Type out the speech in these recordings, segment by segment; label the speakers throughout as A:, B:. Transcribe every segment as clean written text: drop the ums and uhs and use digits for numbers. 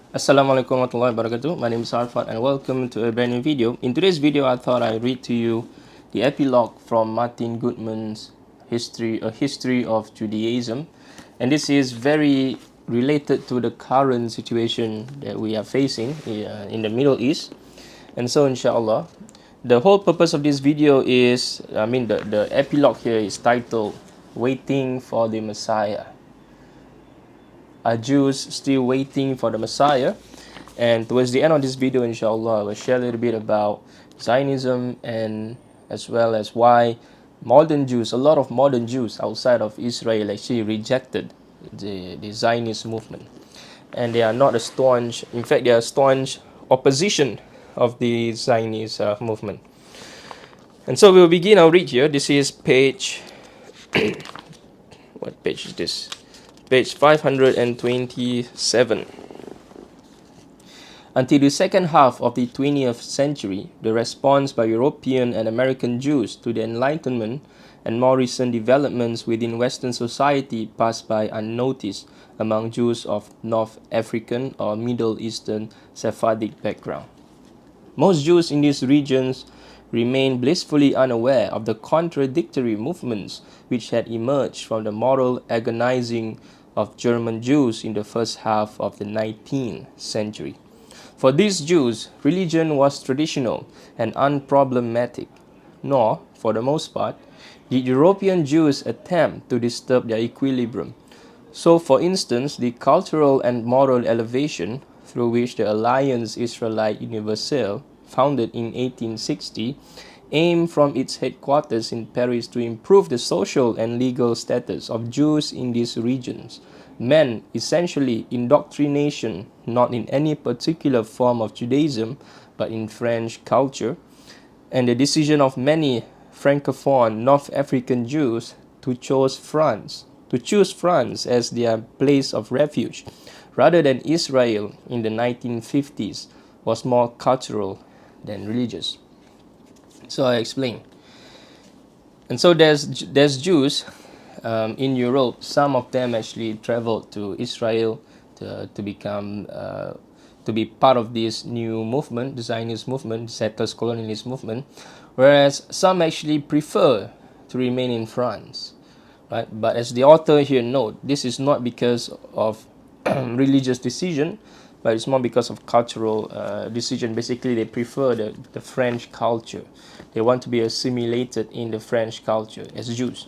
A: Assalamualaikum warahmatullahi wabarakatuh. My name is Arfat and welcome to a brand new video. In today's video, I thought I'd read to you the epilogue from Martin Goodman's A History of Judaism. And this is very related to the current situation that we are facing in the Middle East. And so, inshallah, the whole purpose of this video is, the epilogue here is titled Waiting for the Messiah. Are Jews still waiting for the Messiah? And towards the end of this video, inshallah, I will share a little bit about Zionism and as well as why a lot of modern Jews outside of Israel actually rejected the Zionist movement. And they are not a staunch, in fact, they are staunch opposition of the Zionist movement. And so we'll begin, I'll read here. This is page, what page is this? Page 527. Until the second half of the 20th century, the response by European and American Jews to the Enlightenment and more recent developments within Western society passed by unnoticed among Jews of North African or Middle Eastern Sephardic background. Most Jews in these regions remained blissfully unaware of the contradictory movements which had emerged from the moral agonizing of German Jews in the first half of the 19th century. For these Jews, religion was traditional and unproblematic, nor, for the most part, did European Jews attempt to disturb their equilibrium. So, for instance, the cultural and moral elevation through which the Alliance Israelite Universelle, founded in 1860, aimed from its headquarters in Paris to improve the social and legal status of Jews in these regions, meant essentially indoctrination not in any particular form of Judaism, but in French culture, and the decision of many Francophone North African Jews to choose France as their place of refuge, rather than Israel in the 1950s, was more cultural than religious. So I explain. And so there's Jews in Europe. Some of them actually traveled to Israel to be part of this new movement, the Zionist movement, the settlers colonialist movement, whereas some actually prefer to remain in France. Right? But as the author here note, this is not because of religious decision, but it's more because of cultural decision. Basically, they prefer the French culture. They want to be assimilated in the French culture as Jews.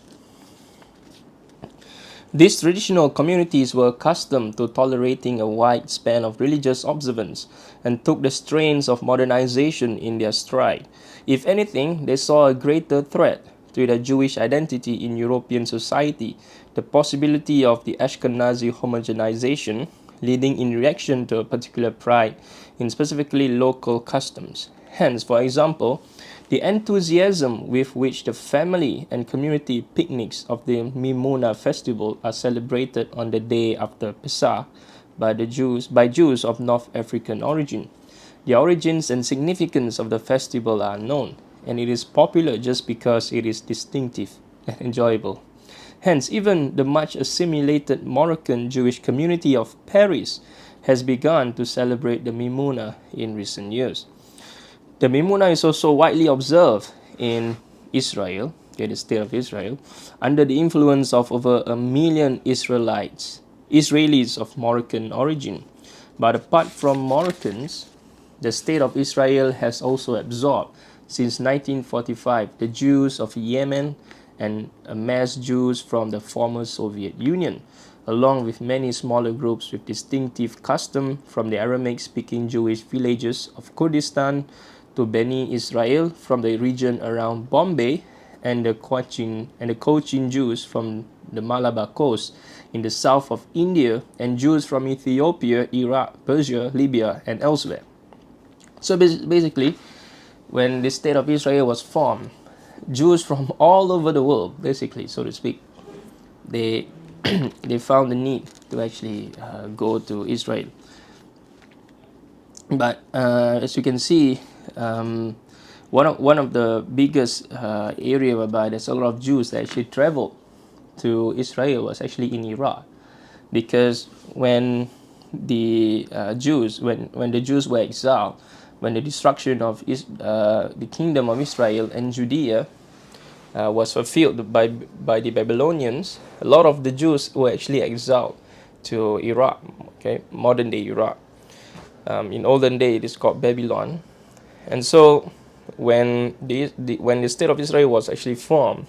A: These traditional communities were accustomed to tolerating a wide span of religious observance and took the strains of modernization in their stride. If anything, they saw a greater threat to their Jewish identity in European society, the possibility of the Ashkenazi homogenization, leading in reaction to a particular pride in specifically local customs. Hence, for example, the enthusiasm with which the family and community picnics of the Mimuna festival are celebrated on the day after Pesach by Jews of North African origin. The origins and significance of the festival are unknown, and it is popular just because it is distinctive and enjoyable. Hence, even the much assimilated Moroccan Jewish community of Paris has begun to celebrate the Mimuna in recent years. The Mimuna is also widely observed in Israel, the state of Israel, under the influence of over 1 million Israelis of Moroccan origin. But apart from Moroccans, the state of Israel has also absorbed, since 1945, the Jews of Yemen and mass Jews from the former Soviet Union, along with many smaller groups with distinctive custom from the Aramaic-speaking Jewish villages of Kurdistan to Beni Israel from the region around Bombay and the Cochin Jews from the Malabar coast in the south of India and Jews from Ethiopia, Iraq, Persia, Libya and elsewhere. So basically, when the state of Israel was formed, Jews from all over the world, basically, so to speak, they they found the need to actually go to Israel. But as you can see, one of the biggest area whereby there's a lot of Jews that actually traveled to Israel was actually in Iraq, because when the Jews, when the Jews were exiled, when the destruction of the kingdom of Israel and Judea was fulfilled by the Babylonians, a lot of the Jews were actually exiled to Iraq, okay, modern day Iraq. In olden day, it is called Babylon. And so, when when the state of Israel was actually formed,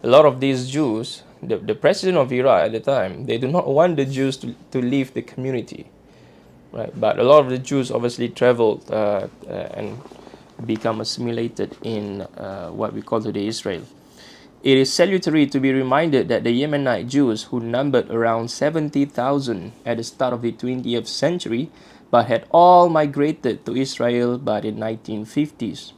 A: a lot of these Jews, the president of Iraq at the time, they do not want the Jews to leave the community, right? But a lot of the Jews obviously traveled and become assimilated in what we call today Israel. It is salutary to be reminded that the Yemenite Jews, who numbered around 70,000 at the start of the 20th century, but had all migrated to Israel by the 1950s,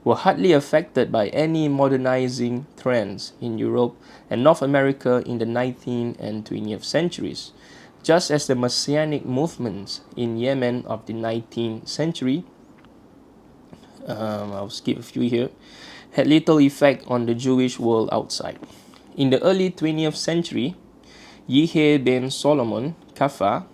A: were hardly affected by any modernizing trends in Europe and North America in the 19th and 20th centuries, just as the Messianic movements in Yemen of the 19th century, I'll skip a few here, had little effect on the Jewish world outside. In the early 20th century, Yihya ben Solomon Kaffa,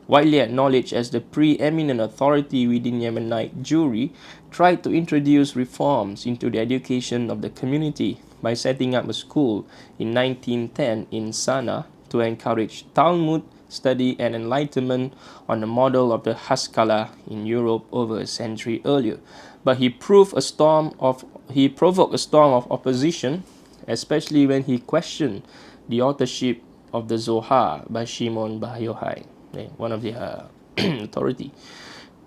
A: widely acknowledged as the preeminent authority within Yemenite Jewry, tried to introduce reforms into the education of the community by setting up a school in 1910 in Sana'a to encourage Talmud study and enlightenment on the model of the Haskalah in Europe over a century earlier. But he provoked a storm of opposition, especially when he questioned the authorship of the Zohar by Shimon Bar Yochai, one of the authority.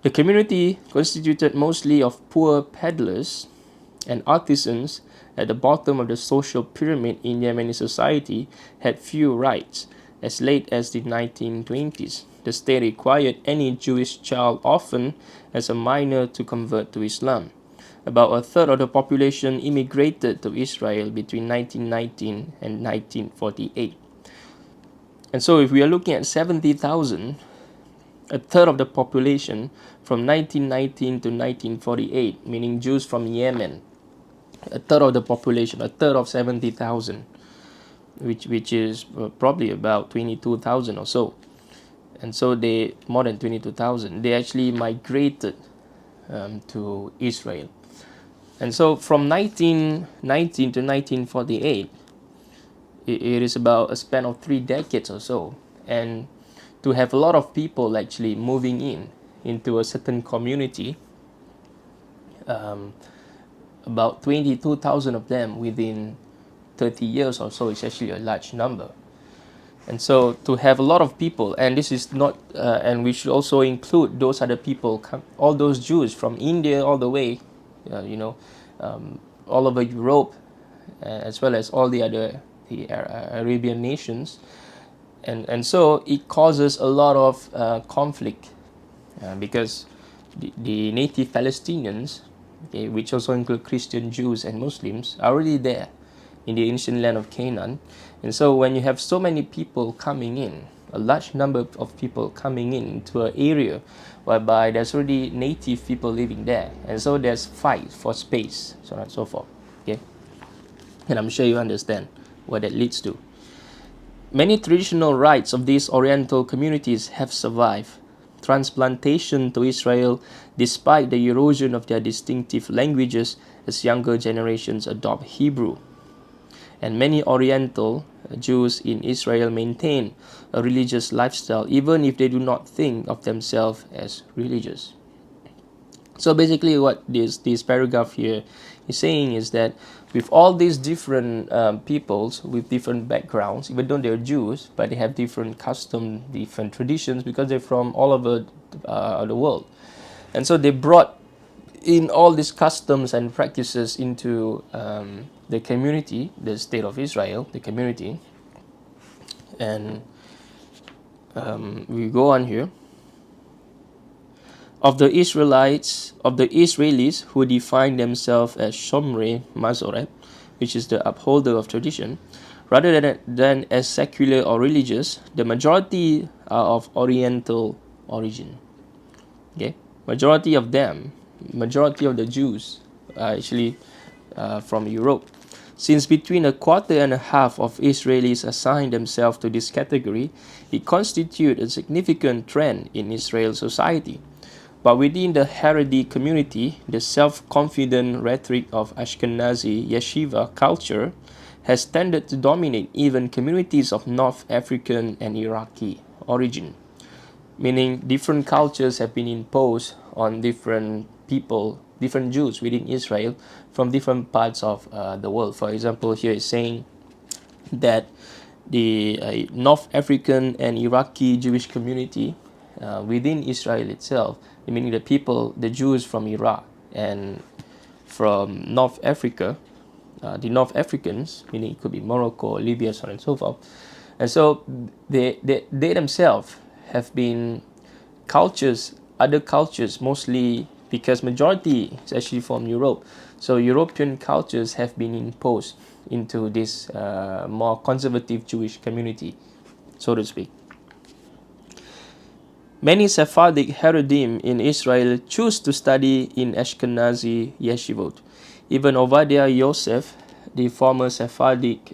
A: The community, constituted mostly of poor peddlers and artisans at the bottom of the social pyramid in Yemeni society, had few rights. As late as the 1920s, the state required any Jewish child orphan as a minor to convert to Islam. About a third of the population immigrated to Israel between 1919 and 1948. And so if we are looking at 70,000, a third of the population from 1919 to 1948, meaning Jews from Yemen, a third of the population, a third of 70,000, which is probably about 22,000 or so. And so they, more than 22,000, they actually migrated to Israel. And so from 1919 to 1948, it is about a span of 3 decades or so. And to have a lot of people actually moving into a certain community, about 22,000 of them within 30 years or so is actually a large number. And so to have a lot of people, and this is not, and we should also include those other people, all those Jews from India all the way, all over Europe, as well as all the other Arabian nations. And so it causes a lot of conflict because the native Palestinians, okay, which also include Christian Jews and Muslims, are already there in the ancient land of Canaan. And so when you have so many people coming in, a large number of people coming into an area whereby there's already native people living there, and so there's fight for space, so on and so forth. Okay, and I'm sure you understand what that leads to. Many traditional rites of these Oriental communities have survived transplantation to Israel despite the erosion of their distinctive languages as younger generations adopt Hebrew. And many Oriental Jews in Israel maintain a religious lifestyle even if they do not think of themselves as religious. So basically what this paragraph here is saying is that with all these different peoples with different backgrounds, even though they're Jews, but they have different customs, different traditions because they're from all over the world. And so they brought in all these customs and practices into the community, the state of Israel, the community. And we go on here. Of the Israelites, of the Israelis who define themselves as Shomrei Masoret, which is the upholder of tradition, rather than as secular or religious, the majority are of Oriental origin. Okay, majority of the Jews are actually from Europe. Since between a quarter and a half of Israelis assign themselves to this category, it constitutes a significant trend in Israel society. But within the Haredi community, the self-confident rhetoric of Ashkenazi yeshiva culture has tended to dominate even communities of North African and Iraqi origin, meaning different cultures have been imposed on different people, different Jews within Israel from different parts of the world. For example, here it's saying that the North African and Iraqi Jewish community within Israel itself, meaning the people, the Jews from Iraq and from North Africa, the North Africans, meaning it could be Morocco, Libya, so on and so forth. And so they themselves have been cultures, other cultures, mostly because majority is actually from Europe. So European cultures have been imposed into this more conservative Jewish community, so to speak. Many Sephardic Haredim in Israel choose to study in Ashkenazi yeshivot. Even Obadiah Yosef, the former Sephardic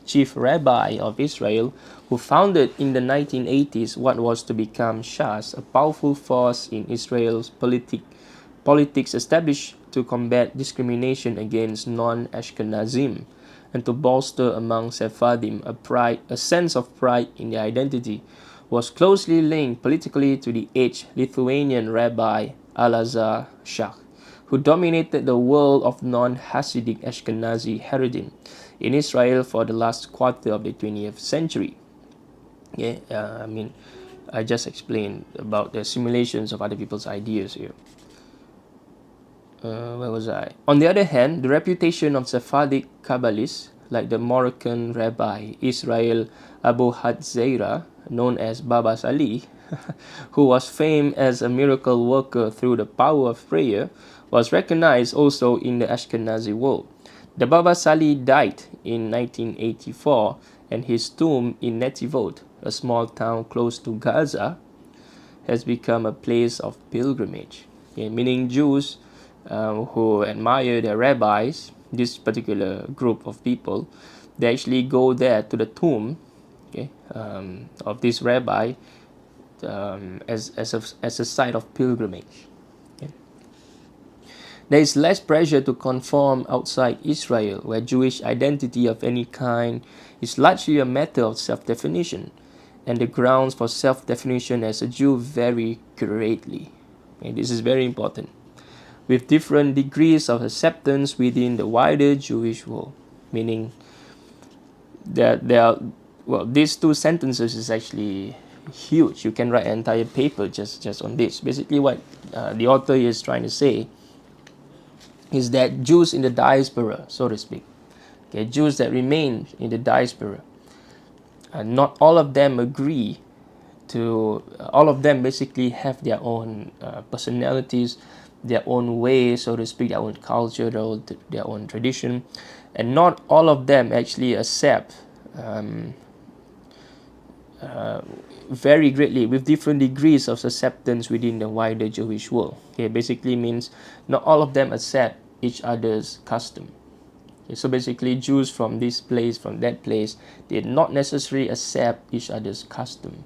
A: chief rabbi of Israel, who founded in the 1980s what was to become Shas, a powerful force in Israel's politics established to combat discrimination against non-Ashkenazim and to bolster among Sephardim a sense of pride in their identity, was closely linked politically to the aged Lithuanian rabbi Elazar Shach, who dominated the world of non-Hasidic Ashkenazi Haredim in Israel for the last quarter of the 20th century. Okay, I just explained about the simulations of other people's ideas here. Where was I? On the other hand, the reputation of Sephardic Kabbalists, like the Moroccan rabbi Israel Abu Hadzeira, known as Baba Salih, who was famed as a miracle worker through the power of prayer, was recognized also in the Ashkenazi world. The Baba Salih died in 1984, and his tomb in Netivot, a small town close to Gaza, has become a place of pilgrimage. Okay, meaning Jews who admire their rabbis, this particular group of people, they actually go there to the tomb, okay, of this rabbi as a site of pilgrimage. Okay. There is less pressure to conform outside Israel, where Jewish identity of any kind is largely a matter of self-definition, and the grounds for self-definition as a Jew vary greatly. Okay, this is very important, with different degrees of acceptance within the wider Jewish world, meaning that there are, well, these two sentences is actually huge. You can write an entire paper just on this. Basically what the author is trying to say is that Jews in the diaspora, so to speak, okay, Jews that remain in the diaspora, not all of them agree to, all of them basically have their own personalities, their own way, so to speak, their own culture, their own tradition, and not all of them actually accept very greatly, with different degrees of acceptance within the wider Jewish world. Okay, basically means not all of them accept each other's custom. Okay, so basically Jews from this place, from that place, they not necessarily accept each other's custom.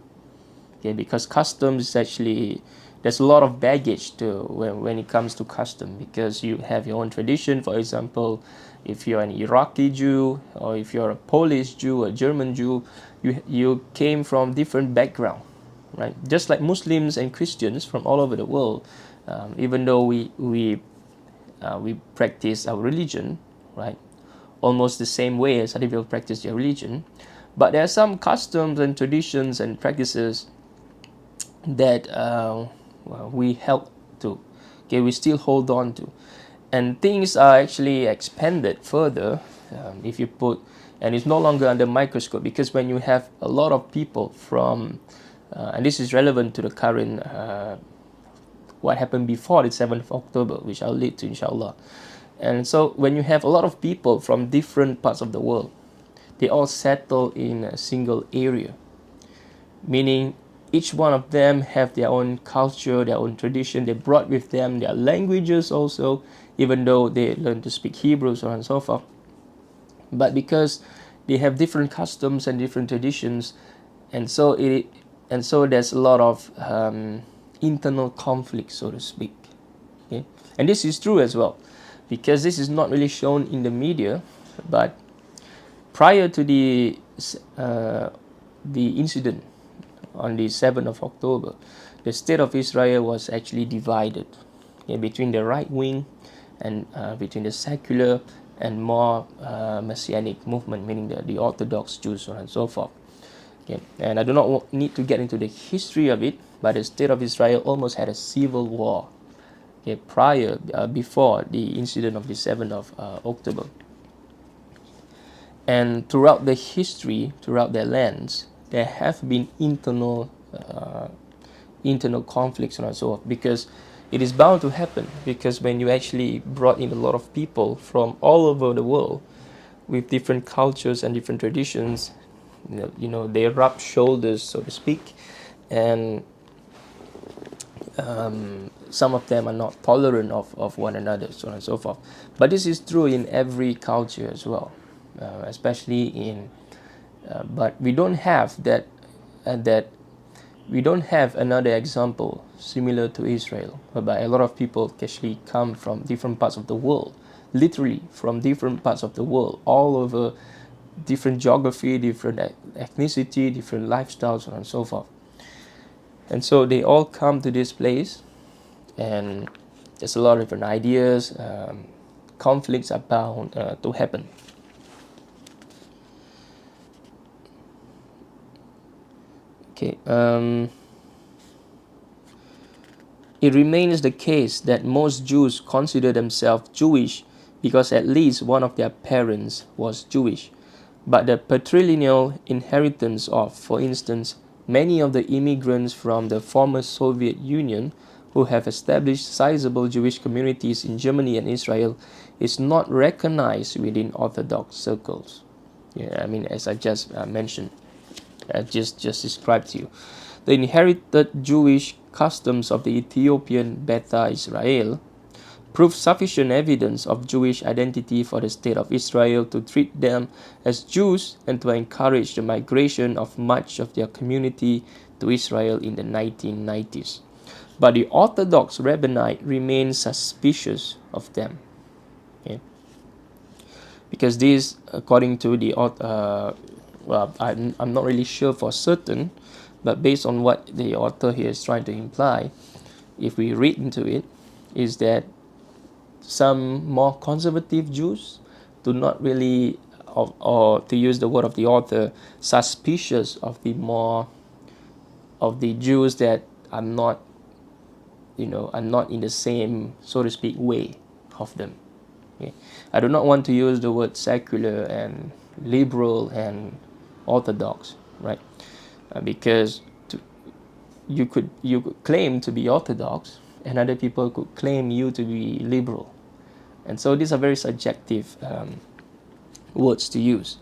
A: Okay, because customs is actually, there's a lot of baggage to when it comes to custom, because you have your own tradition. For example, if you're an Iraqi Jew, or if you're a Polish Jew, a German Jew, you came from different background, right? Just like Muslims and Christians from all over the world, even though we practice our religion, right, almost the same way as other people practice their religion, but there are some customs and traditions and practices that we held to, okay, we still hold on to, and things are actually expanded further if you put, and it's no longer under microscope, because when you have a lot of people from and this is relevant to the current what happened before the 7th of October, which I'll lead to inshallah. And so when you have a lot of people from different parts of the world, they all settle in a single area, meaning each one of them have their own culture, their own tradition. They brought with them their languages also, even though they learn to speak Hebrew, so on and so forth. But because they have different customs and different traditions, and so there's a lot of internal conflict, so to speak. Okay? And this is true as well, because this is not really shown in the media, but prior to the incident on the 7th of October, the state of Israel was actually divided, okay, between the right wing and between the secular and more Messianic movement, meaning the Orthodox Jews, so on and so forth. Okay. And I do not need to get into the history of it, but the state of Israel almost had a civil war, okay, before the incident of the 7th of October. And throughout the history, throughout their lands, there have been internal conflicts and so on, because it is bound to happen, because when you actually brought in a lot of people from all over the world with different cultures and different traditions, they rub shoulders, so to speak, and some of them are not tolerant of one another, so on and so forth. But this is true in every culture as well, especially in. But we don't have that. We don't have another example similar to Israel, whereby a lot of people actually come from different parts of the world, literally from different parts of the world, all over, different geography, different ethnicity, different lifestyles, so on and so forth. And so they all come to this place, and there's a lot of different ideas. Conflicts are bound to happen. Okay. It remains the case that most Jews consider themselves Jewish because at least one of their parents was Jewish. But the patrilineal inheritance of, for instance, many of the immigrants from the former Soviet Union who have established sizable Jewish communities in Germany and Israel is not recognized within Orthodox circles. Yeah, I mean, as I just mentioned, I just described to you. The inherited Jewish customs of the Ethiopian Beta Israel prove sufficient evidence of Jewish identity for the state of Israel to treat them as Jews and to encourage the migration of much of their community to Israel in the 1990s. But the Orthodox rabbinate remains suspicious of them. Okay? Because this, according to the I'm not really sure for certain, but based on what the author here is trying to imply, if we read into it, is that some more conservative Jews do not really, or to use the word of the author, suspicious of the Jews that are not, are not in the same, so to speak, way of them. Okay? I do not want to use the word secular and liberal and orthodox, right? Because you could claim to be orthodox, and other people could claim you to be liberal, and so these are very subjective words to use.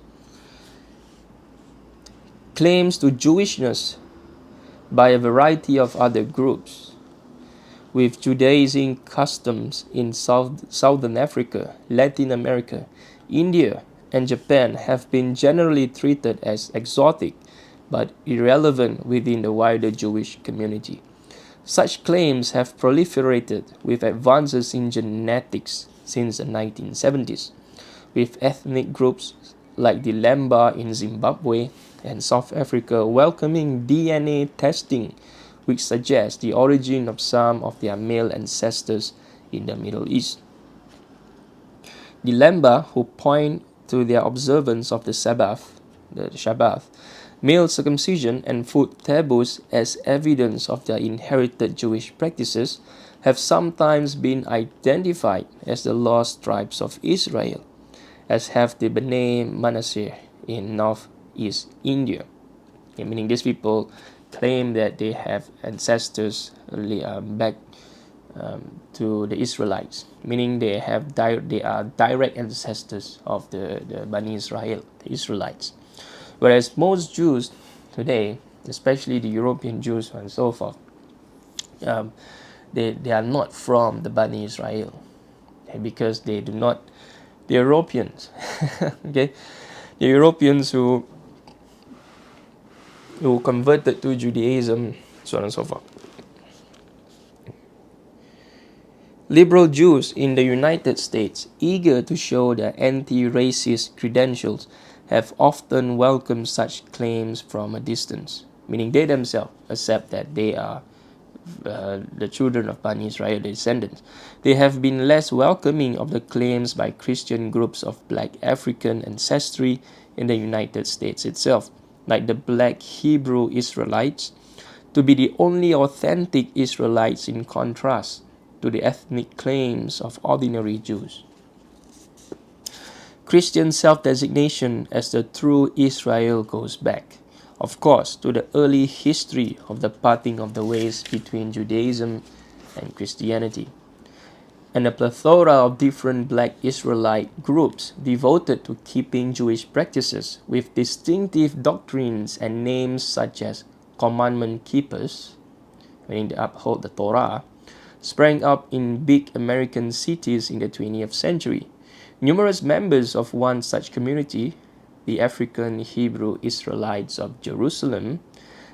A: Claims to Jewishness by a variety of other groups with Judaizing customs in Southern Africa, Latin America, India, and Japan have been generally treated as exotic but irrelevant within the wider Jewish community. Such claims have proliferated with advances in genetics since the 1970s, with ethnic groups like the Lemba in Zimbabwe and South Africa welcoming DNA testing, which suggests the origin of some of their male ancestors in the Middle East. The Lemba, who point to their observance of the Shabbat, male circumcision and food taboos as evidence of their inherited Jewish practices, have sometimes been identified as the lost tribes of Israel, as have the Bnei Manasseh in northeast India. Okay, meaning these people claim that they have ancestors back to the Israelites, meaning they are direct ancestors of the Bani Israel, the Israelites. Whereas most Jews today, especially the European Jews and so forth, they are not from the Bani Israel, because they do not the Europeans, okay, the Europeans who converted to Judaism, so on and so forth. Liberal Jews in the United States, eager to show their anti-racist credentials, have often welcomed such claims from a distance, meaning they themselves accept that they are the children of Bani Israel, the descendants. They have been less welcoming of the claims by Christian groups of black African ancestry in the United States itself, like the black Hebrew Israelites, to be the only authentic Israelites, in contrast to the ethnic claims of ordinary Jews. Christian self-designation as the true Israel goes back, of course, to the early history of the parting of the ways between Judaism and Christianity, and a plethora of different black Israelite groups devoted to keeping Jewish practices with distinctive doctrines and names such as commandment keepers, meaning they uphold the Torah, sprang up in big American cities in the 20th century. Numerous members of one such community, the African Hebrew Israelites of Jerusalem,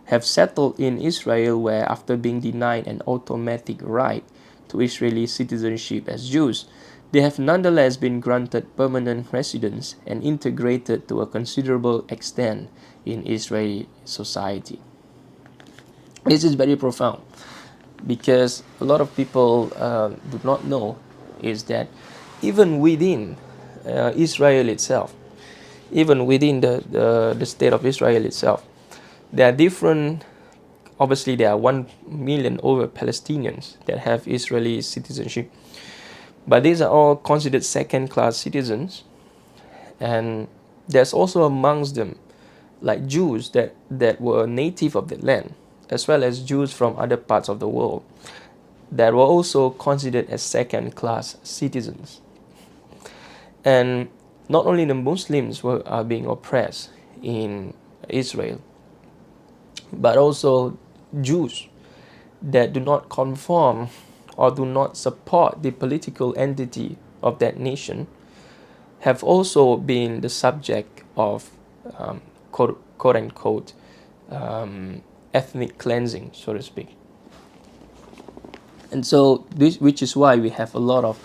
A: have settled in Israel, where, after being denied an automatic right to Israeli citizenship as Jews, they have nonetheless been granted permanent residence and integrated to a considerable extent in Israeli society. This is very profound, because a lot of people do not know is that even within Israel itself, even within the state of Israel itself, there are different, obviously there are 1 million over Palestinians that have Israeli citizenship, but these are all considered second-class citizens, and there's also amongst them like Jews that were native of the land, as well as Jews from other parts of the world that were also considered as second-class citizens. And not only the Muslims are being oppressed in Israel, but also Jews that do not conform or do not support the political entity of that nation have also been the subject of quote unquote ethnic cleansing, so to speak. And so this, which is why we have a lot of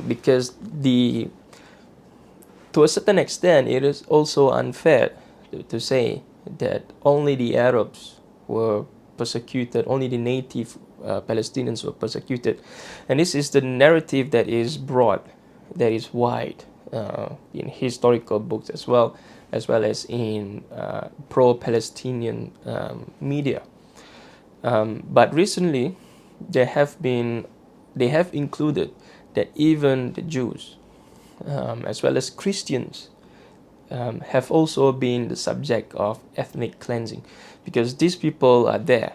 A: because to a certain extent, it is also unfair to say that only the Arabs were persecuted, only the native Palestinians were persecuted. And this is the narrative that is broad, that is wide in historical books as well as in pro-Palestinian media. But recently, they have included that even the Jews, as well as Christians, have also been the subject of ethnic cleansing, because these people are there,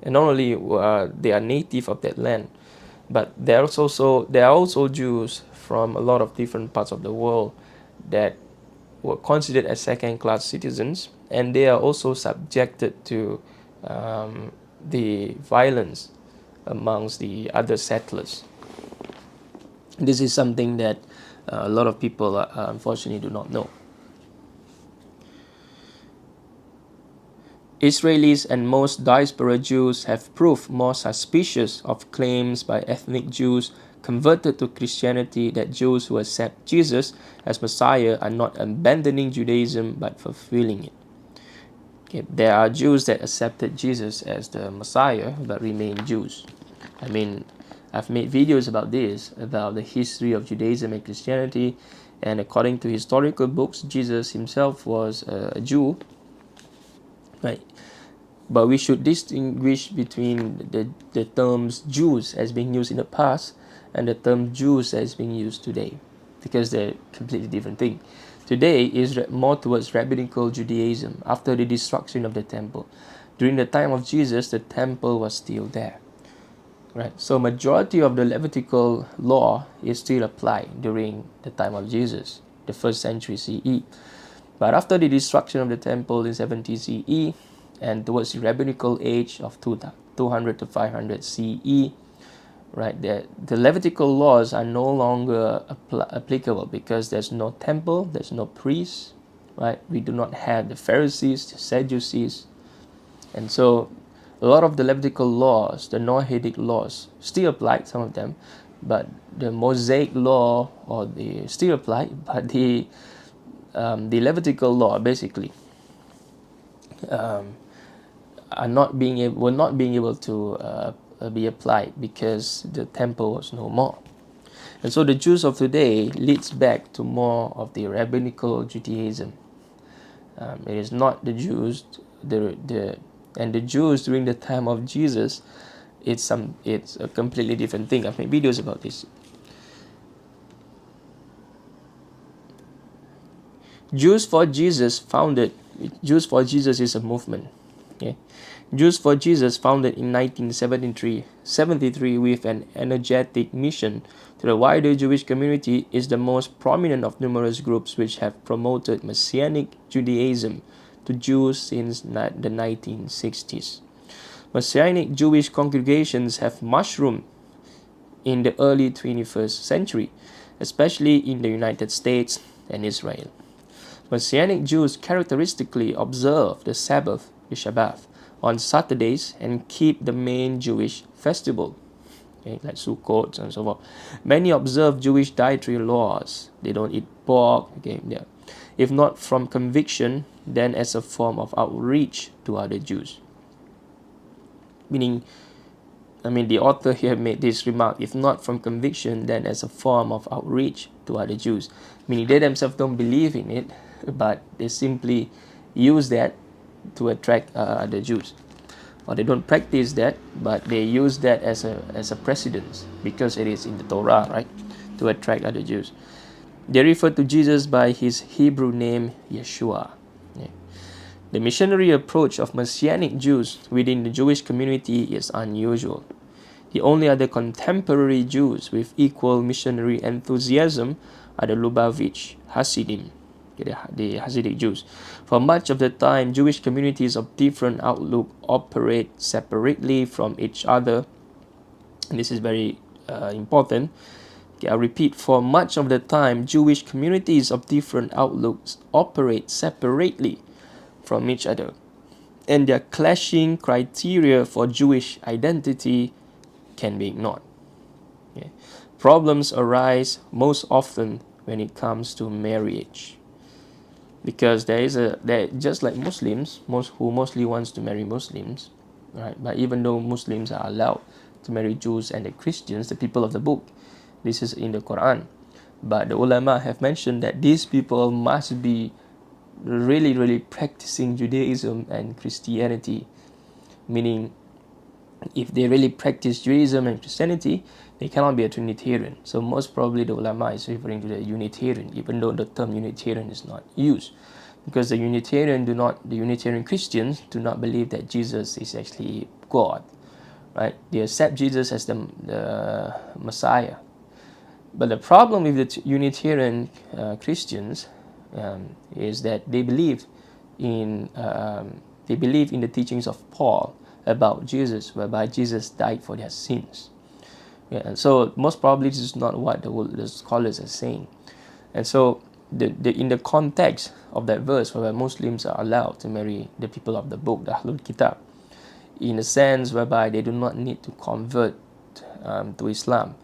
A: and not only they are native of that land, but there are also Jews from a lot of different parts of the world that were considered as second-class citizens, and they are also subjected to the violence amongst the other settlers. This is something that a lot of people unfortunately do not know. Israelis and most diaspora Jews have proved more suspicious of claims by ethnic Jews converted to Christianity that Jews who accept Jesus as Messiah are not abandoning Judaism but fulfilling it. Okay, there are Jews that accepted Jesus as the Messiah but remain Jews. I mean, I've made videos about this, about the history of Judaism and Christianity, and according to historical books, Jesus himself was a Jew, right? But we should distinguish between the terms Jews as being used in the past and the term Jews as being used today, because they're completely different thing. Today is more towards rabbinical Judaism after the destruction of the temple. During the time of Jesus, the temple was still there. Right, so majority of the Levitical law is still applied during the time of Jesus, the 1st century CE. But after the destruction of the temple in 70 CE and towards the rabbinical age of 200 to 500 CE, right? The Levitical laws are no longer applicable because there's no temple, there's no priest, right? We do not have the Pharisees, the Sadducees, and so a lot of the Levitical laws, the Noahidic laws, still apply, some of them, but the Mosaic law or the still apply, but the Levitical law basically are not being able, were not being able to be applied because the temple was no more. And so the Jews of today leads back to more of the rabbinical Judaism. It is not the Jews, the Jews during the time of Jesus. It's a completely different thing. I've made videos about this. Jews for Jesus is a movement. Okay? Jews for Jesus founded in 1973 with an energetic mission to the wider Jewish community is the most prominent of numerous groups which have promoted Messianic Judaism to Jews since the 1960s. Messianic Jewish congregations have mushroomed in the early 21st century, especially in the United States and Israel. Messianic Jews characteristically observe the Sabbath, the Shabbat, on Saturdays and keep the main Jewish festival, okay, like Sukkot and so forth. Many observe Jewish dietary laws. They don't eat pork, okay, yeah. If not from conviction, then as a form of outreach to other Jews. Meaning, the author here made this remark, if not from conviction, then as a form of outreach to other Jews. Meaning they themselves don't believe in it, but they simply use that to attract other Jews. Or they don't practice that, but they use that as a precedence because it is in the Torah, right? To attract other Jews. They refer to Jesus by his Hebrew name, Yeshua. Yeah. The missionary approach of Messianic Jews within the Jewish community is unusual. The only other contemporary Jews with equal missionary enthusiasm are the Lubavitch Hasidim, the Hasidic Jews. For much of the time, Jewish communities of different outlook operate separately from each other. And this is very important. Okay, I'll repeat, for much of the time, Jewish communities of different outlooks operate separately from each other. And their clashing criteria for Jewish identity can be ignored. Okay. Problems arise most often when it comes to marriage, because there just like Muslims, who mostly wants to marry Muslims, right? But even though Muslims are allowed to marry Jews and the Christians, the people of the book, this is in the Quran. But the ulama have mentioned that these people must be really, really practicing Judaism and Christianity. Meaning, if they really practice Judaism and Christianity, they cannot be a Trinitarian. So most probably the ulama is referring to the Unitarian, even though the term Unitarian is not used, because the Unitarian Christians do not believe that Jesus is actually God, right? They accept Jesus as the Messiah. But the problem with the Unitarian Christians is that they believe in the teachings of Paul about Jesus, whereby Jesus died for their sins. Yeah, and so most probably this is not what the scholars are saying. And so in the context of that verse, whereby Muslims are allowed to marry the people of the book, the Ahlul Kitab, in a sense whereby they do not need to convert to Islam,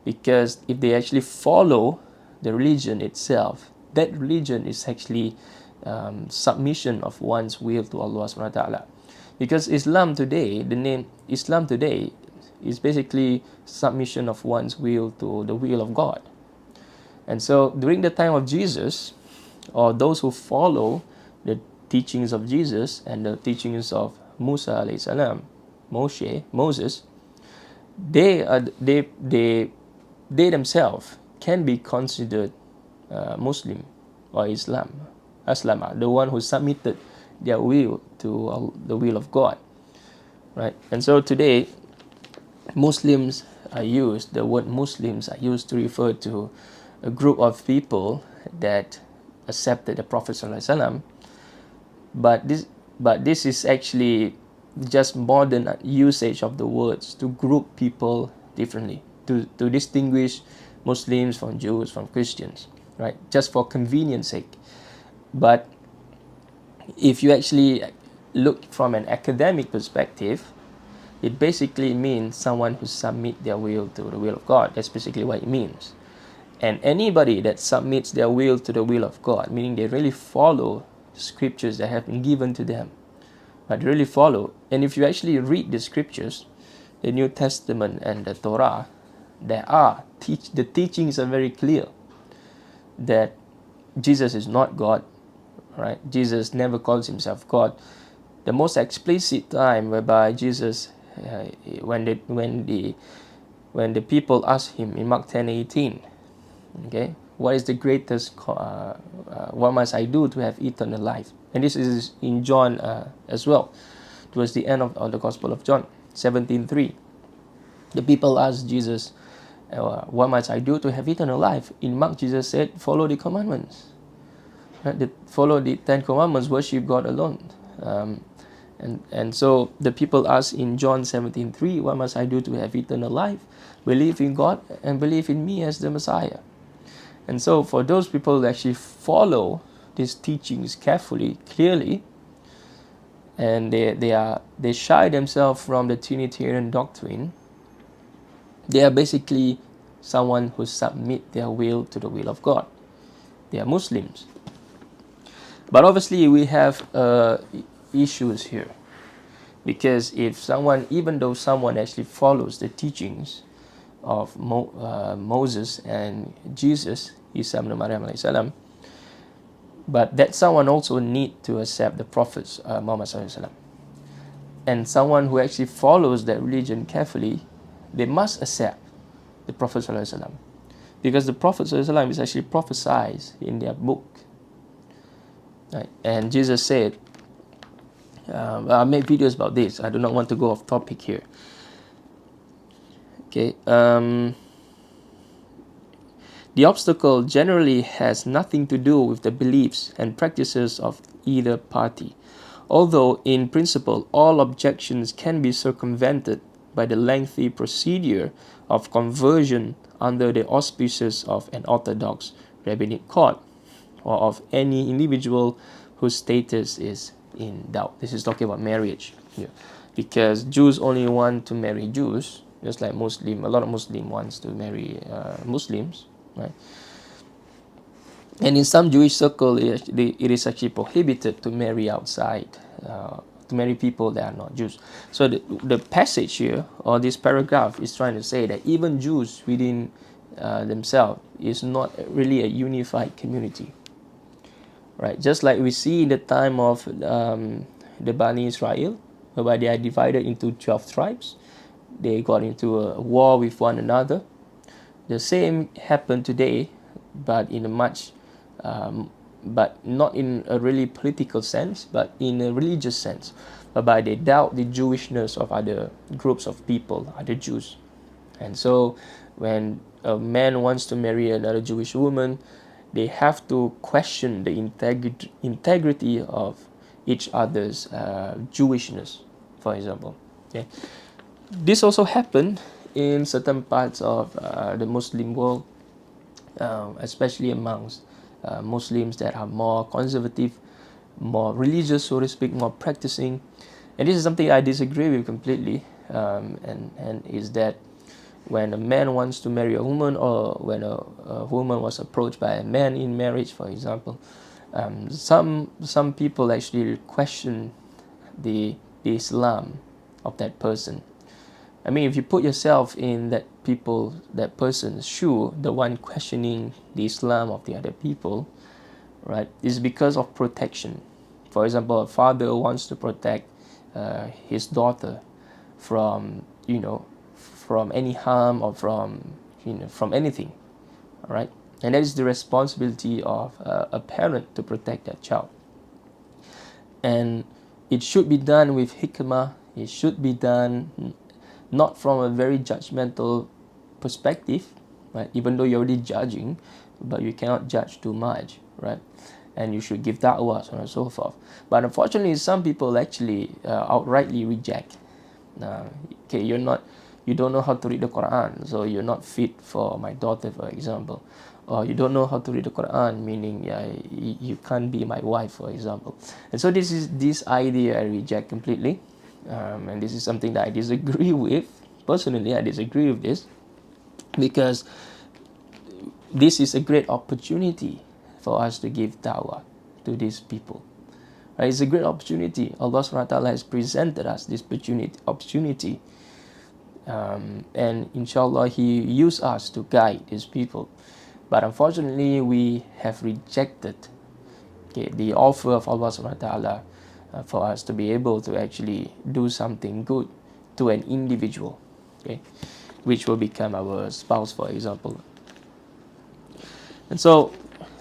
A: because if they actually follow the religion itself, that religion is actually submission of one's will to Allah subhanahu wa ta'ala. Because Islam today, the name Islam today is basically submission of one's will to the will of God. And so during the time of Jesus, or those who follow the teachings of Jesus and the teachings of Musa alayhi salam, Moses, they themselves can be considered Muslim or Islam, the one who submitted their will to the will of God, right? And so today, the word Muslims are used to refer to a group of people that accepted the Prophet ﷺ, but this is actually just modern usage of the words to group people differently to distinguish Muslims from Jews from Christians, right? Just for convenience sake. But if you actually look from an academic perspective, it basically means someone who submit their will to the will of God. That's basically what it means. And anybody that submits their will to the will of God, meaning they really follow scriptures that have been given to them, but really follow. And if you actually read the scriptures, the New Testament and the Torah, the teachings are very clear that Jesus is not God, right? Jesus never calls himself God. The most explicit time whereby Jesus, when the people ask him in Mark 10:18, okay, what is the greatest? What must I do to have eternal life? And this is in John as well, towards the end of the Gospel of John 17:3. The people asked Jesus, what must I do to have eternal life? In Mark, Jesus said, follow the commandments. Right? Follow the 10 commandments, worship God alone. And so the people ask in John 17:3, what must I do to have eternal life? Believe in God and believe in me as the Messiah. And so for those people who actually follow these teachings carefully, clearly, and they shy themselves from the Trinitarian doctrine, they are basically someone who submit their will to the will of God. They are Muslims. But obviously we have issues here, because if someone, even though someone actually follows the teachings of Moses and Jesus, Isa ibn Maryam alayhi salam, but that someone also need to accept the prophets Muhammad sallallahu alaihi wasallam. And someone who actually follows that religion carefully, they must accept the Prophet sallallahu alaihi wasallam, because the Prophet sallallahu alaihi wasallam is actually prophesied in their book. Right? And Jesus said, I made videos about this. I do not want to go off topic here. Okay. The obstacle generally has nothing to do with the beliefs and practices of either party, although in principle all objections can be circumvented by the lengthy procedure of conversion under the auspices of an orthodox rabbinic court, or of any individual whose status is in doubt. This is talking about marriage here, because Jews only want to marry Jews, just like a lot of Muslim wants to marry Muslims, right? And in some Jewish circle, it is actually prohibited to marry outside, to marry people that are not Jews. So the passage here, or this paragraph, is trying to say that even Jews within themselves is not really a unified community. Right, just like we see in the time of the Bani Israel, whereby they are divided into 12 tribes. They got into a war with one another. The same happened today, but in a much, but not in a really political sense, but in a religious sense, whereby they doubt the Jewishness of other groups of people, other Jews. And so when a man wants to marry another Jewish woman, they have to question the integrity of each other's Jewishness, for example. Okay. This also happened in certain parts of the Muslim world, especially amongst Muslims that are more conservative, more religious, so to speak, more practicing. And this is something I disagree with completely, and is that when a man wants to marry a woman, or when a woman was approached by a man in marriage, for example, some people actually question the Islam of that person. I mean, if you put yourself in that person's shoe, the one questioning the Islam of the other people, right, is because of protection. For example, a father wants to protect his daughter from, from any harm, or from anything, all right? And that is the responsibility of a parent to protect that child. And it should be done with hikmah. It should be done not from a very judgmental perspective, right? Even though you're already judging, but you cannot judge too much, right? And you should give da'wah, so on and so forth. But unfortunately, some people actually outrightly reject. Okay, you're not you don't know how to read the Quran, so you're not fit for my daughter, for example. Or you don't know how to read the Quran, meaning you can't be my wife, for example. And so this idea I reject completely, and this is something that I disagree with. Personally, I disagree with this because this is a great opportunity for us to give dawah to these people. Right? It's a great opportunity. Allah subhanahu wa ta'ala has presented us this opportunity. And inshallah, He used us to guide His people. But unfortunately, we have rejected the offer of Allah subhanahu wa ta'ala for us to be able to actually do something good to an individual, which will become our spouse, for example. And so,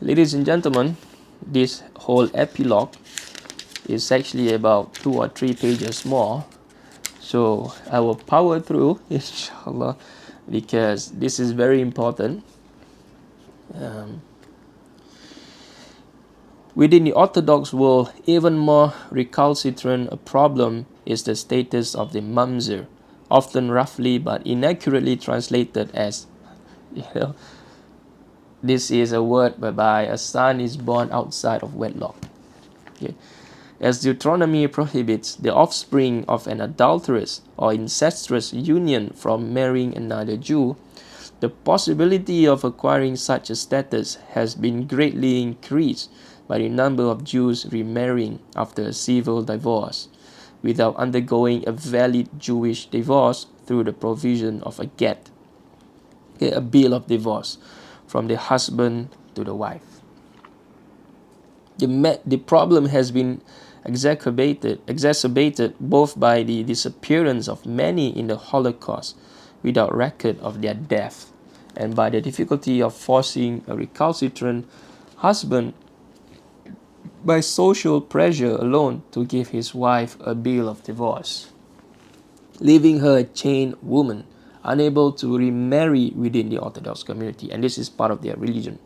A: ladies and gentlemen, this whole epilogue is actually about 2 or 3 pages more. So I will power through, inshallah, because this is very important. Within the Orthodox world, even more recalcitrant a problem is the status of the mamzer, often roughly but inaccurately translated as, this is a word whereby a son is born outside of wedlock. As Deuteronomy prohibits the offspring of an adulterous or incestuous union from marrying another Jew, the possibility of acquiring such a status has been greatly increased by the number of Jews remarrying after a civil divorce, without undergoing a valid Jewish divorce through the provision of a get, a bill of divorce, from the husband to the wife. The problem has been exacerbated both by the disappearance of many in the Holocaust without record of their death, and by the difficulty of forcing a recalcitrant husband by social pressure alone to give his wife a bill of divorce, leaving her a chained woman, unable to remarry within the Orthodox community, and this is part of their religion.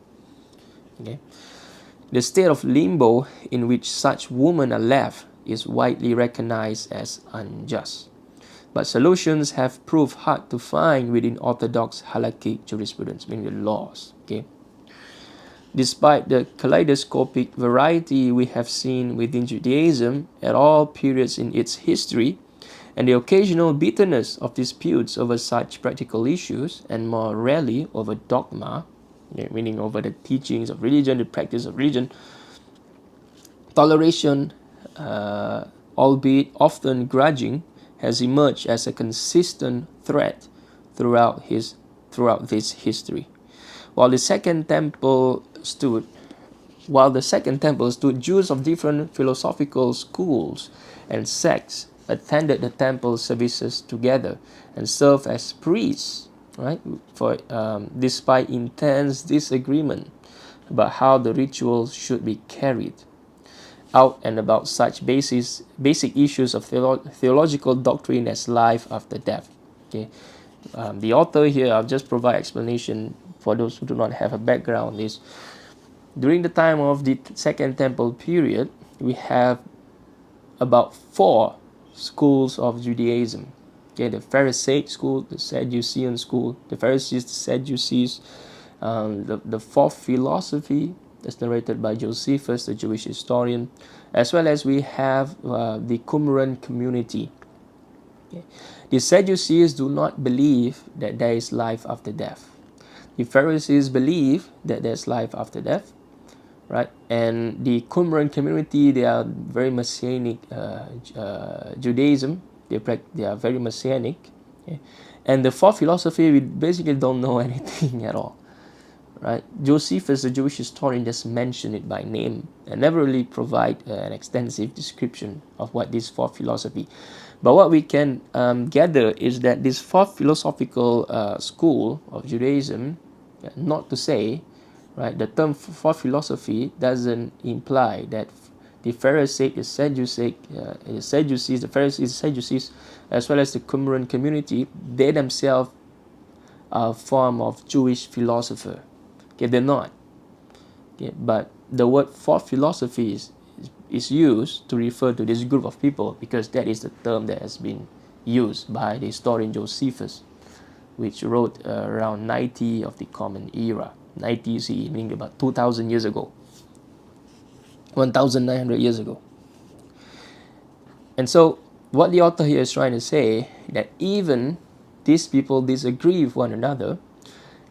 A: The state of limbo in which such women are left is widely recognized as unjust, but solutions have proved hard to find within Orthodox halakhic jurisprudence, meaning the laws. Despite the kaleidoscopic variety we have seen within Judaism at all periods in its history, and the occasional bitterness of disputes over such practical issues, and more rarely over dogma, meaning over the teachings of religion, the practice of religion, toleration, albeit often grudging, has emerged as a consistent thread throughout this history. While the Second Temple stood, Jews of different philosophical schools and sects attended the temple services together and served as priests, right? Despite intense disagreement about how the rituals should be carried out and about such basic issues of theological doctrine as life after death. The author here, I'll just provide explanation for those who do not have a background on this. During the time of the Second Temple period, we have about 4 schools of Judaism. The Pharisaic school, the Sadducean school, the Pharisees, the Sadducees, the fourth philosophy that's narrated by Josephus, the Jewish historian, as well as we have the Qumran community. The Sadducees do not believe that there is life after death. The Pharisees believe that there's life after death, right? And the Qumran community, they are very Messianic Judaism. They are very Messianic. And the fourth philosophy, we basically don't know anything at all, right? Josephus, the Jewish historian, just mentioned it by name and never really provide an extensive description of what this fourth philosophy. But what we can gather is that this fourth philosophical school of Judaism, not to say, right, the term fourth philosophy doesn't imply that the Pharisaic, the Sadducees, the Pharisees, the Sadducees, as well as the Qumran community, they themselves are a form of Jewish philosopher. They're not. But the word fourth philosophy is used to refer to this group of people because that is the term that has been used by the historian Josephus. which wrote around 90 of the Common Era. 90 CE, meaning about 2,000 years ago, 1,900 years ago. And so what the author here is trying to say, that even these people disagree with one another,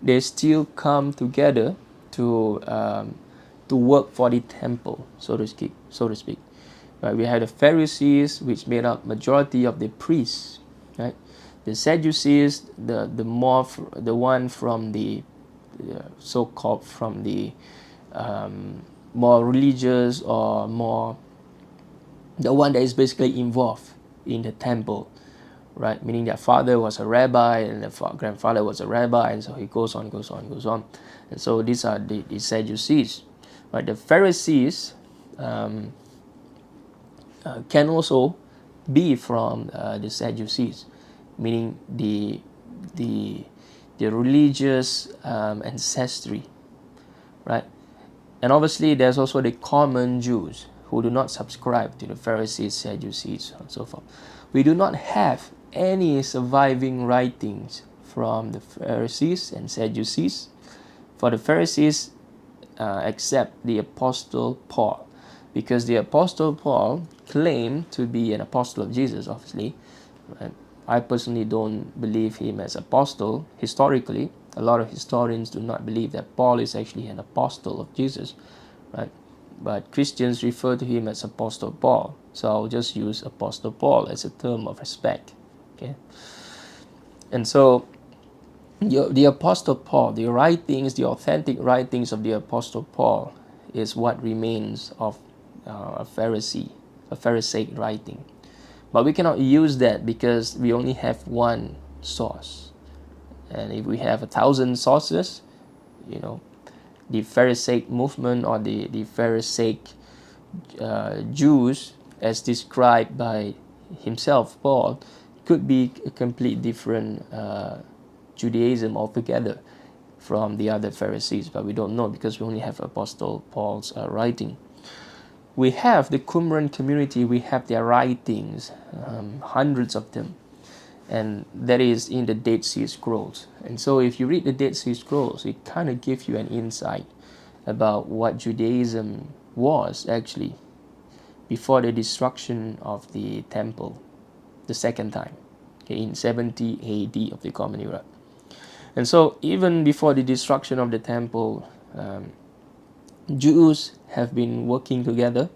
A: they still come together to work for the temple, so to speak. Right? We had the Pharisees, which made up majority of the priests. Right? The Sadducees, the one from the so-called from the more religious, or more the one that is basically involved in the temple, right? Meaning their father was a rabbi and their grandfather was a rabbi, and so he goes on. And so these are the Sadducees. Right? The Pharisees can also be from the Sadducees, meaning the religious ancestry, right? And obviously there's also the common Jews who do not subscribe to the Pharisees, Sadducees, and so forth. We do not have any surviving writings from the Pharisees and Sadducees. For the Pharisees, except the Apostle Paul, because the Apostle Paul claimed to be an apostle of Jesus, obviously. Right? I personally don't believe him as apostle. Historically, a lot of historians do not believe that Paul is actually an apostle of Jesus, right? But Christians refer to him as Apostle Paul. So I'll just use Apostle Paul as a term of respect. Okay. And so the Apostle Paul, the writings, the authentic writings of the Apostle Paul is what remains of a Pharisaic writing. But we cannot use that because we only have one source. And if we have 1,000 sources, the Pharisaic movement, or the Pharisaic Jews, as described by himself, Paul, could be a complete different Judaism altogether from the other Pharisees, but we don't know because we only have Apostle Paul's writing. We have the Qumran community, we have their writings, hundreds of them, and that is in the Dead Sea Scrolls. And so if you read the Dead Sea Scrolls, it kind of gives you an insight about what Judaism was actually before the destruction of the temple the second time, okay, in 70 AD of the Common Era. And so even before the destruction of the temple, Jews have been working together,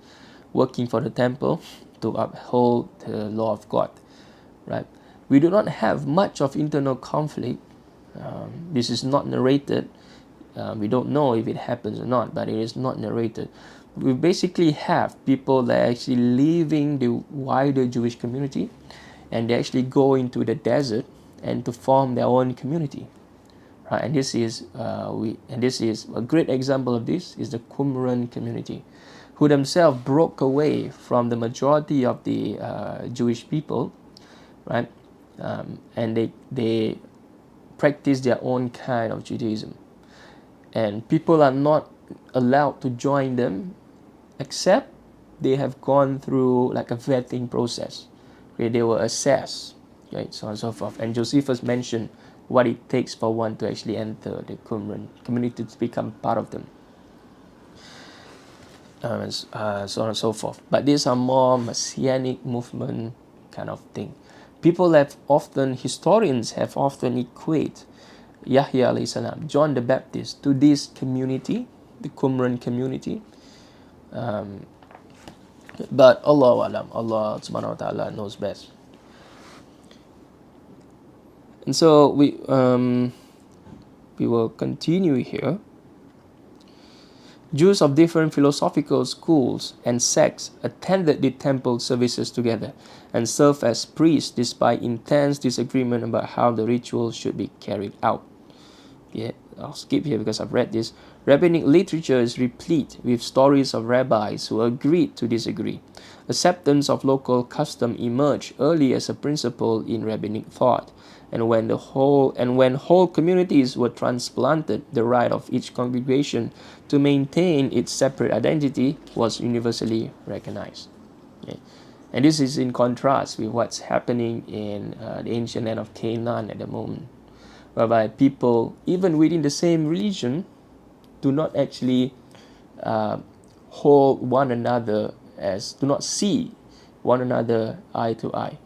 A: working for the temple to uphold the law of God, right? We do not have much of internal conflict. This is not narrated. We don't know if it happens or not, but it is not narrated. We basically have people that are actually leaving the wider Jewish community, and they actually go into the desert and to form their own community. Right? And this is a great example of this is the Qumran community, who themselves broke away from the majority of the Jewish people, right? And they practice their own kind of Judaism, and people are not allowed to join them except they have gone through like a vetting process where they were assessed, right? So on and so forth. And Josephus mentioned what it takes for one to actually enter the Qumran community to become part of them, so on and so forth. But these are more Messianic movement kind of thing. Historians have often equate Yahya alayhi salam, John the Baptist, to this community, the Qumran community. But Allah subhanahu wa ta'ala knows best. And so we will continue here. Jews of different philosophical schools and sects attended the temple services together and served as priests despite intense disagreement about how the ritual should be carried out. Yeah, I'll skip here because I've read this. Rabbinic literature is replete with stories of rabbis who agreed to disagree. Acceptance of local custom emerged early as a principle in rabbinic thought, and when whole communities were transplanted, the right of each congregation to maintain its separate identity was universally recognized. Okay. And this is in contrast with what's happening in the ancient land of Canaan at the moment, whereby people, even within the same religion, do not actually uh, hold one another as, do not see one another eye to eye.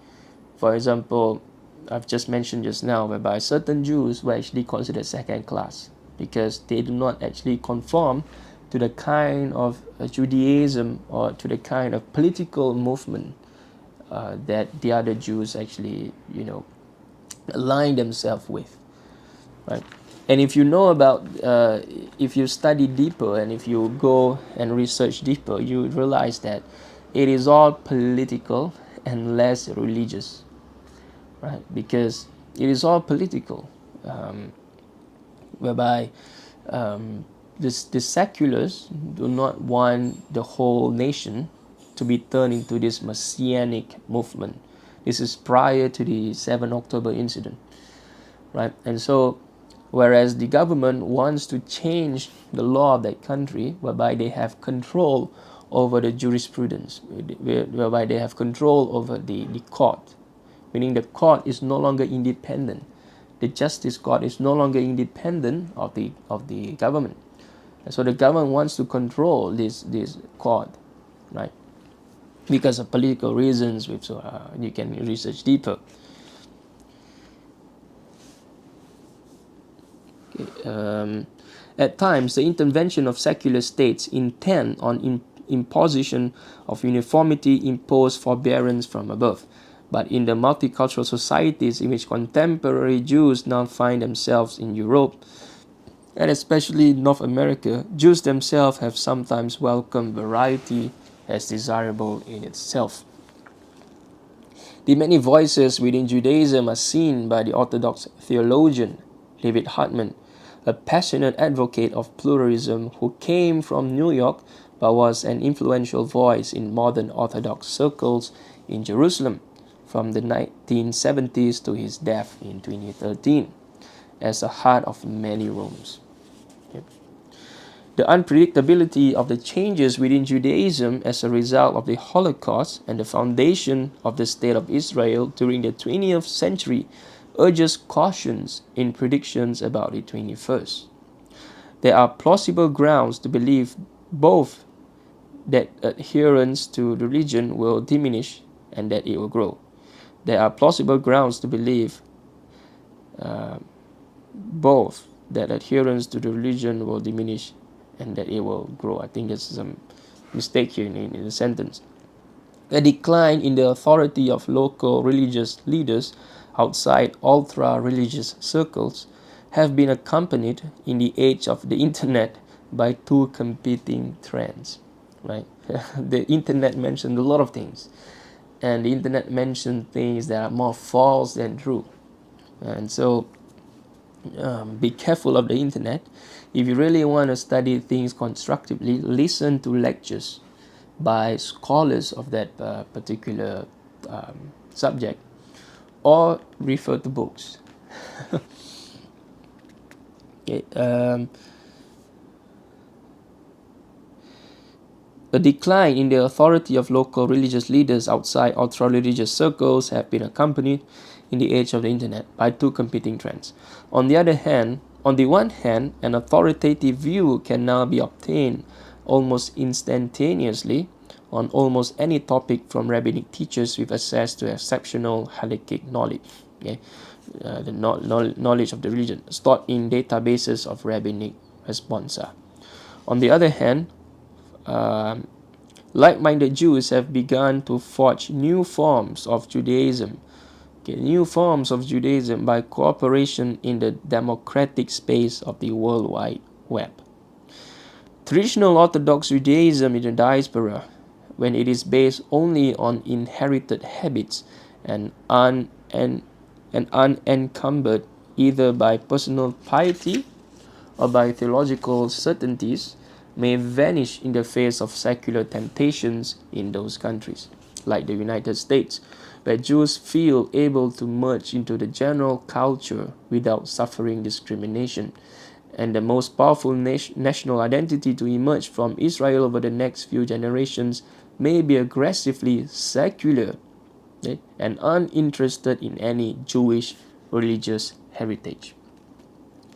A: For example, I've just mentioned just now, whereby certain Jews were actually considered second class because they do not actually conform to the kind of Judaism or to the kind of political movement that the other Jews actually, align themselves with, right? And if you know about, if you study deeper and if you go and research deeper, you realize that it is all political and less religious, right? Because it is all political, whereby the seculars do not want the whole nation to be turned into this Messianic movement. This is prior to the 7 October incident, right? And so, whereas the government wants to change the law of that country, whereby they have control over the jurisprudence, whereby they have control over the court, meaning the court is no longer independent. The justice court is no longer independent of the government. And so the government wants to control this court, right? Because of political reasons, which you can research deeper. At times, the intervention of secular states intend on imposition of uniformity imposed forbearance from above. But in the multicultural societies in which contemporary Jews now find themselves in Europe, and especially North America, Jews themselves have sometimes welcomed variety as desirable in itself. The many voices within Judaism are seen by the Orthodox theologian David Hartman, a passionate advocate of pluralism who came from New York but was an influential voice in modern Orthodox circles in Jerusalem from the 1970s to his death in 2013 as the heart of many rooms. The unpredictability of the changes within Judaism as a result of the Holocaust and the foundation of the State of Israel during the 20th century urges cautions in predictions about the 21st. There are plausible grounds to believe both that adherence to the religion will diminish and that it will grow. There are plausible grounds to believe both that adherence to the religion will diminish and that it will grow. I think there's some mistake here in the sentence. A decline in the authority of local religious leaders outside ultra-religious circles have been accompanied in the age of the internet by two competing trends, right? The internet mentioned a lot of things, and the internet mentioned things that are more false than true. And so be careful of the internet. If you really want to study things constructively, listen to lectures by scholars of that particular subject, or refer to books. Okay, a decline in the authority of local religious leaders outside ultra-religious circles have been accompanied in the age of the internet by two competing trends. On the one hand, an authoritative view can now be obtained almost instantaneously on almost any topic from rabbinic teachers with access to exceptional halakhic knowledge. Okay? The knowledge of the religion stored in databases of rabbinic responsa. On the other hand, like-minded Jews have begun to forge new forms of Judaism, by cooperation in the democratic space of the World Wide Web. Traditional Orthodox Judaism in the diaspora, when it is based only on inherited habits and unencumbered either by personal piety or by theological certainties, may vanish in the face of secular temptations in those countries, like the United States, where Jews feel able to merge into the general culture without suffering discrimination. And the most powerful national identity to emerge from Israel over the next few generations may be aggressively secular, okay, and uninterested in any Jewish religious heritage.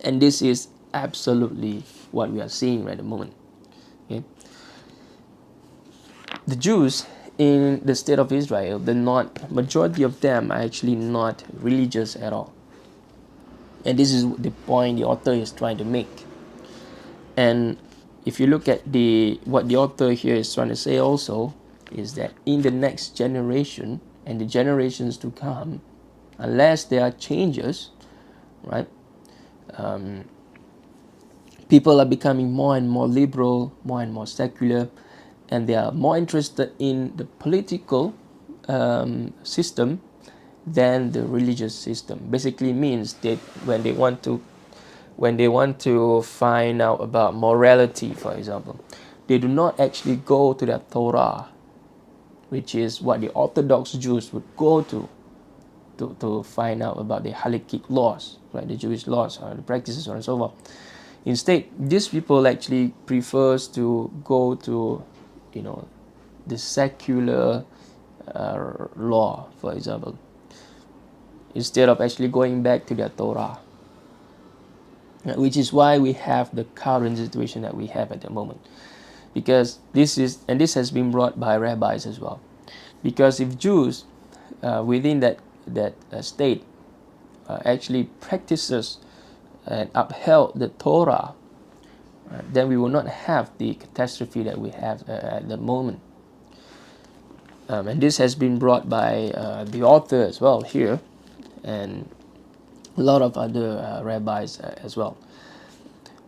A: And this is absolutely what we are seeing right at the moment. Okay? The Jews in the state of Israel, the not majority of them are actually not religious at all. And this is the point the author is trying to make. And if you look at what the author here is trying to say also, is that in the next generation and the generations to come, unless there are changes, right, people are becoming more and more liberal, more and more secular, and they are more interested in the political system than the religious system. Basically means that when they want to find out about morality, for example, they do not actually go to the Torah, which is what the Orthodox Jews would go to find out about the halakhic laws, right, the Jewish laws or the practices and so forth. Instead, these people actually prefers to go to, the secular law, for example, instead of actually going back to their Torah, which is why we have the current situation that we have at the moment. Because this has been brought by rabbis as well. Because if Jews within that state actually practices and upheld the Torah, then we will not have the catastrophe that we have at the moment. And this has been brought by the author as well here, and a lot of other rabbis as well.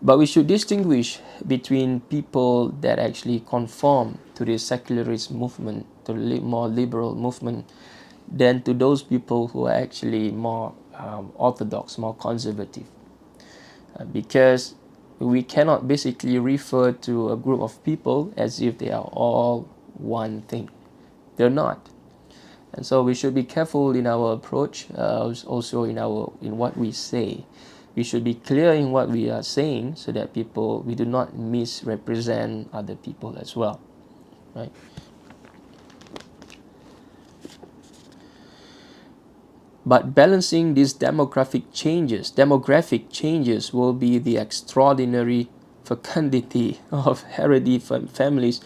A: But we should distinguish between people that actually conform to the secularist movement, to the more liberal movement, than to those people who are actually more orthodox, more conservative. Because we cannot basically refer to a group of people as if they are all one thing. They're not. And so we should be careful in our approach, also in what we say. We should be clear in what we are saying so that we do not misrepresent other people as well, right? But balancing these demographic changes will be the extraordinary fecundity of Haredi families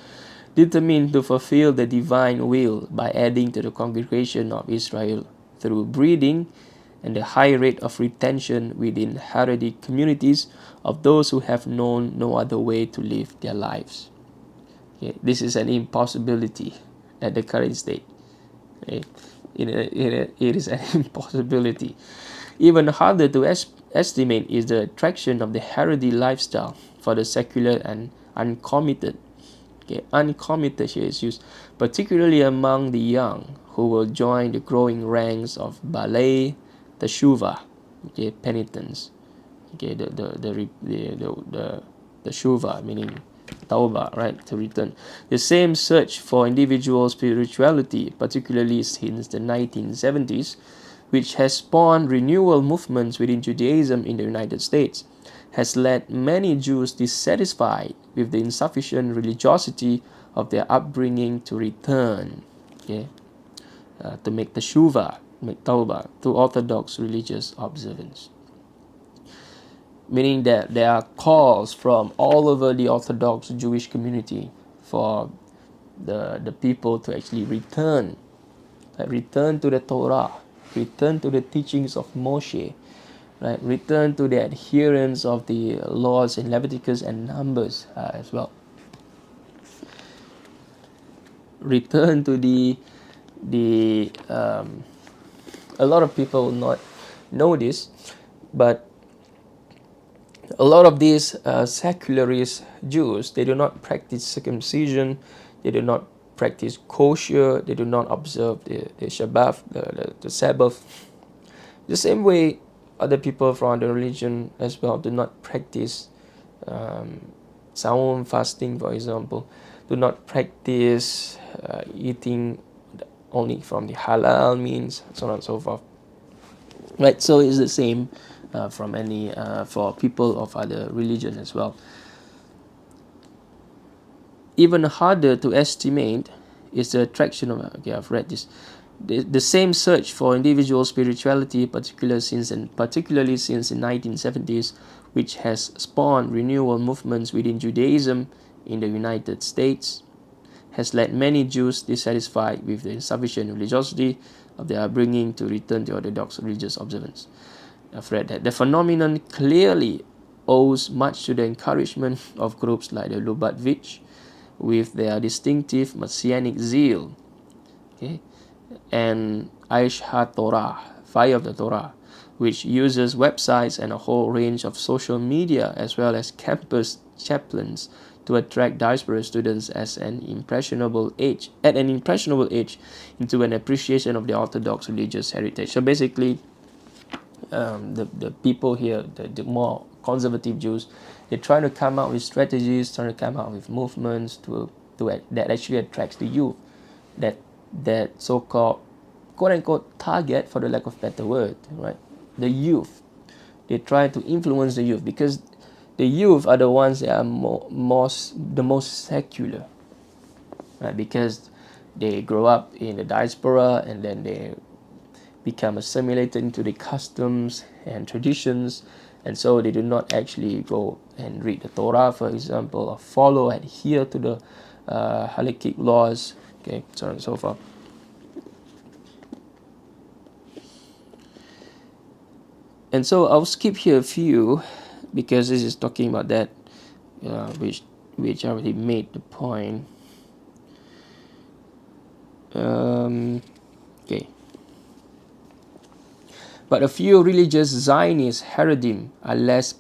A: determined to fulfill the divine will by adding to the congregation of Israel through breeding and the high rate of retention within Haredi communities of those who have known no other way to live their lives. Okay, this is an impossibility at the current state. Okay. It is an impossibility. Even harder to estimate is the attraction of the Haredi lifestyle for the secular and uncommitted. Okay, uncommitted here is used particularly among the young who will join the growing ranks of balei, teshuvah, okay, penitence. Okay, the shuvah meaning tauba, right, to return. The same search for individual spirituality, particularly since the 1970s, which has spawned renewal movements within Judaism in the United States, has led many Jews dissatisfied with the insufficient religiosity of their upbringing to return, okay, to make teshuvah, make tauba, to Orthodox religious observance. Meaning that there are calls from all over the Orthodox Jewish community for the people to actually return to the Torah, return to the teachings of Moshe, right? Return to the adherence of the laws in Leviticus and Numbers as well. Return to a lot of people will not know this, but a lot of these secularist Jews, they do not practice circumcision, they do not practice kosher, they do not observe the Shabbat, the Sabbath. The same way other people from other religion as well do not practice Saum fasting, for example, do not practice eating only from the halal means, so on and so forth. Right, so it's the same for people of other religion as well. Even harder to estimate is the attraction of, okay, I've read this. The same search for individual spirituality, particularly since the 1970s, which has spawned renewal movements within Judaism in the United States, has led many Jews dissatisfied with the insufficient religiosity of their upbringing to return to Orthodox religious observance. I've read that the phenomenon clearly owes much to the encouragement of groups like the Lubavitch, with their distinctive Messianic zeal, okay, and Aish HaTorah, Fire of the Torah, which uses websites and a whole range of social media as well as campus chaplains to attract diaspora students at an impressionable age into an appreciation of the Orthodox religious heritage. So basically, the people here, the more conservative Jews, they're trying to come out with strategies, trying to come out with movements that actually attracts the youth, that so-called quote unquote target, for the lack of better word, right? The youth. They try to influence the youth because the youth are the ones that are the most secular, right? Because they grow up in the diaspora and then they become assimilated into the customs and traditions, and so they do not actually go and read the Torah, for example, or adhere to the halakhic laws, okay, so on and so forth. And so I'll skip here a few because this is talking about that, which I already made the point. Okay. But a few religious Zionist Haredim are less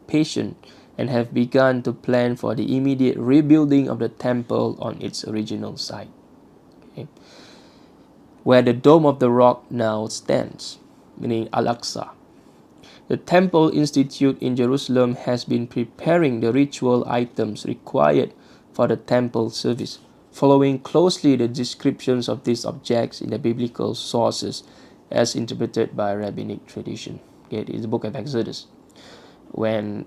A: patient and have begun to plan for the immediate rebuilding of the temple on its original site, okay, where the Dome of the Rock now stands, meaning Al-Aqsa. The Temple Institute in Jerusalem has been preparing the ritual items required for the temple service, following closely the descriptions of these objects in the biblical sources as interpreted by rabbinic tradition. Okay, it is the book of Exodus, when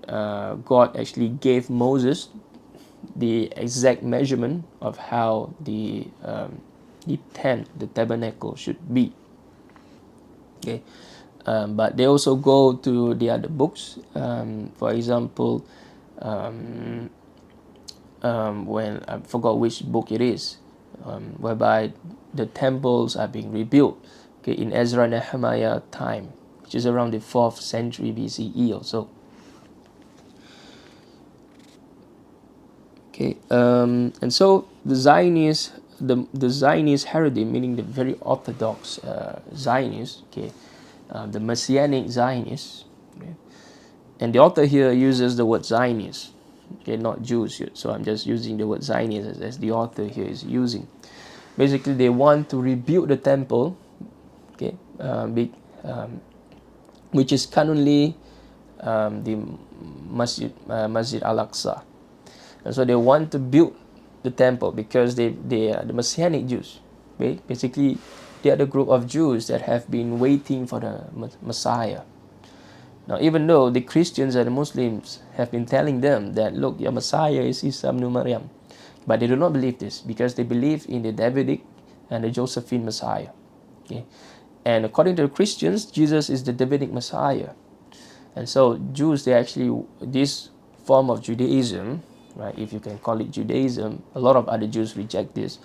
A: God actually gave Moses the exact measurement of how the tent, the tabernacle, should be. Okay. But they also go to the other books. For example, when I forgot which book it is, whereby the temples are being rebuilt, okay, in Ezra and Nehemiah time, which is around the 4th century BCE or so. Okay, and so the Zionists, the Zionist Haredim, meaning the very orthodox Zionists, okay, the Messianic Zionists, okay, and the author here uses the word Zionist, okay, not Jews here, so I'm just using the word Zionist as the author here is using. Basically, they want to rebuild the temple, okay, which is currently the Masjid Al-Aqsa. And so they want to build the temple because they are the Messianic Jews. Okay? Basically, they are the group of Jews that have been waiting for the Messiah. Now, even though the Christians and the Muslims have been telling them that, look, your Messiah is Isa ibn Maryam, but they do not believe this because they believe in the Davidic and the Josephine Messiah. Okay? And according to the Christians, Jesus is the Davidic Messiah. And so Jews, they actually, this form of Judaism, right, if you can call it Judaism, a lot of other Jews reject this,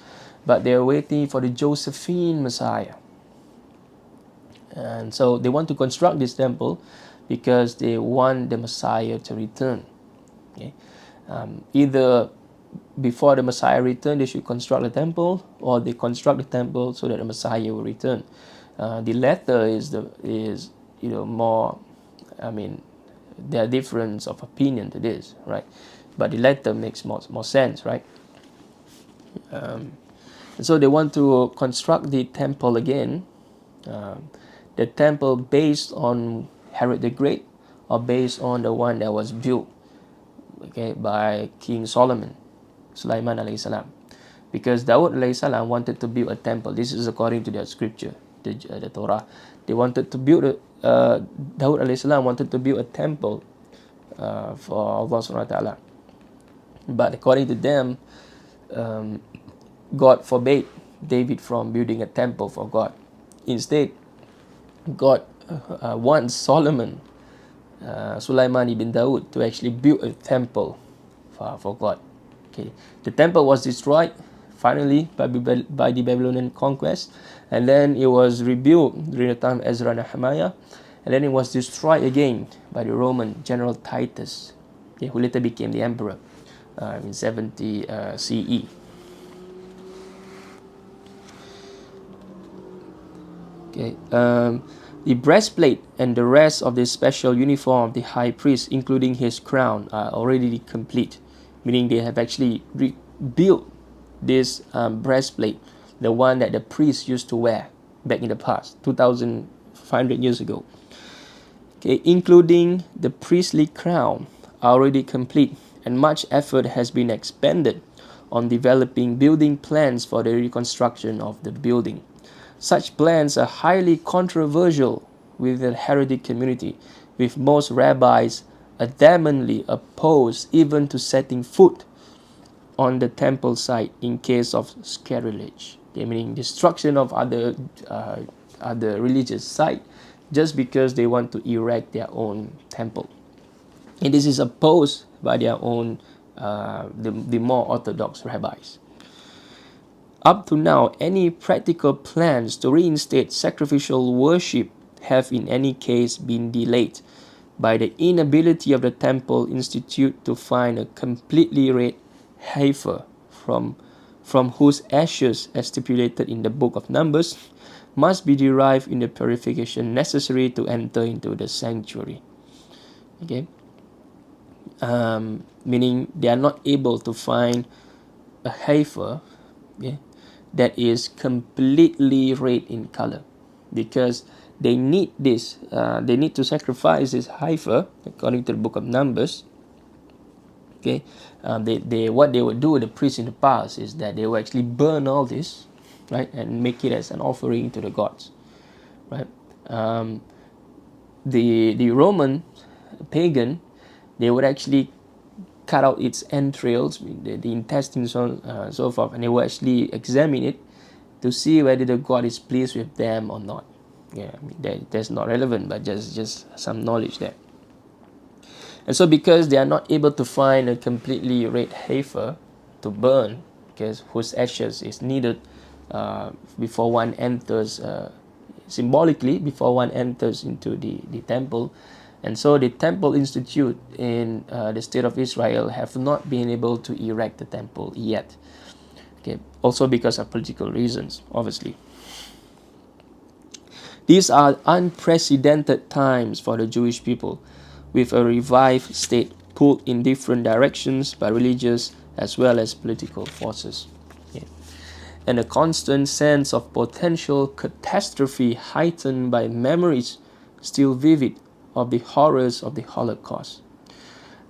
A: but they're waiting for the Josephine Messiah. And so they want to construct this temple because they want the Messiah to return. Okay? Either before the Messiah return, they should construct the temple, or they construct the temple so that the Messiah will return. The latter is more, I mean, there are difference of opinion to this, right? But the latter makes more sense, right? And so they want to construct the temple again, the temple based on Herod the Great, or based on the one that was built, okay, by King Sulaiman alayhi salam. Because Daud alayhi salam wanted to build a temple. This is according to their scripture, the Torah. They wanted to build Daud alayhi salam wanted to build a temple for Allah subhanahu wa ta'ala. But according to them, God forbade David from building a temple for God. Instead, God wants Solomon, Sulaiman ibn Daud, to actually build a temple for God. Okay, the temple was destroyed finally by the Babylonian conquest, and then it was rebuilt during the time of Ezra and Nehemiah, and then it was destroyed again by the Roman general Titus, okay, who later became the emperor in 70 CE. Okay, the breastplate and the rest of the special uniform of the high priest, including his crown, are already complete, meaning they have actually rebuilt this breastplate, the one that the priest used to wear back in the past, 2,500 years ago. Okay, including the priestly crown, are already complete, and much effort has been expended on developing building plans for the reconstruction of the building. Such plans are highly controversial with the heretic community, with most rabbis adamantly opposed even to setting foot on the temple site in case of sacrilege, meaning destruction of other religious site just because they want to erect their own temple. And this is opposed by their own the more orthodox rabbis. Up to now, any practical plans to reinstate sacrificial worship have in any case been delayed by the inability of the Temple Institute to find a completely red heifer from whose ashes, as stipulated in the Book of Numbers, must be derived in the purification necessary to enter into the sanctuary. Okay, meaning they are not able to find a heifer, okay, that is completely red in color, because they need this. They need to sacrifice this heifer according to the Book of Numbers. Okay, they what they would do, the priests in the past, is that they would actually burn all this, right, and make it as an offering to the gods, right. The Roman pagan, they would actually cut out its entrails, the intestines, so forth, and they will actually examine it to see whether the god is pleased with them or not. Yeah, I mean, that's not relevant, but just some knowledge there. And so, because they are not able to find a completely red heifer to burn, because whose ashes is needed before one enters, symbolically, before one enters into the temple. And so the Temple Institute in the state of Israel have not been able to erect the temple yet. Okay, also because of political reasons, obviously. These are unprecedented times for the Jewish people, with a revived state pulled in different directions by religious as well as political forces. Okay. And a constant sense of potential catastrophe heightened by memories still vivid of the horrors of the Holocaust.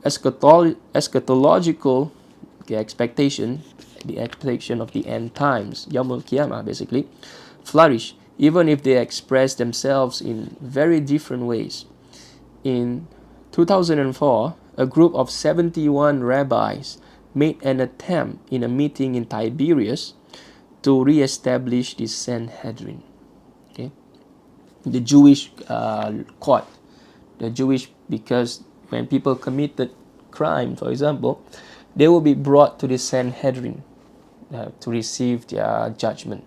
A: Eschatological expectation, the expectation of the end times, Yawmul Qiyamah basically, flourish even if they express themselves in very different ways. In 2004, a group of 71 rabbis made an attempt in a meeting in Tiberias to re-establish the Sanhedrin. Okay? The Jewish court, the Jewish, because when people committed crime, for example, they will be brought to the Sanhedrin to receive their judgment.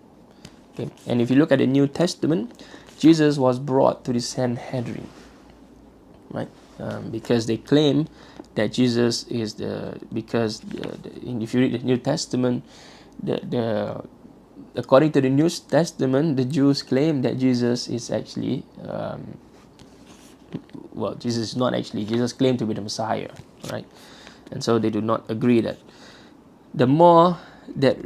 A: Okay? And if you look at the New Testament, Jesus was brought to the Sanhedrin, right? Because they claim that Jesus is if you read the New Testament, according to the New Testament, the Jews claim that Jesus is actually, Jesus is not actually, Jesus claimed to be the Messiah, right? And so they do not agree that the more that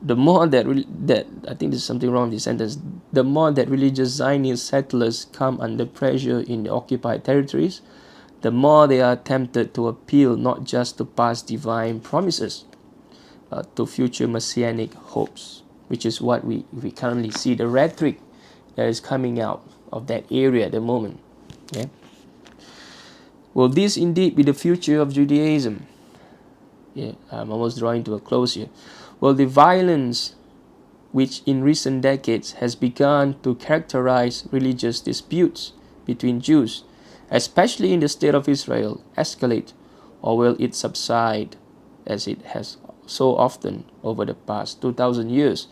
A: I think there's something wrong in this sentence. The more that religious Zionist settlers come under pressure in the occupied territories, the more they are tempted to appeal not just to past divine promises, but to future Messianic hopes, which is what we currently see, the rhetoric that is coming out of that area at the moment. Okay? Will this indeed be the future of Judaism? Yeah, I'm almost drawing to a close here. Well, the violence which in recent decades has begun to characterize religious disputes between Jews, especially in the state of Israel, escalate, or will it subside, as it has so often over the past 2,000 years,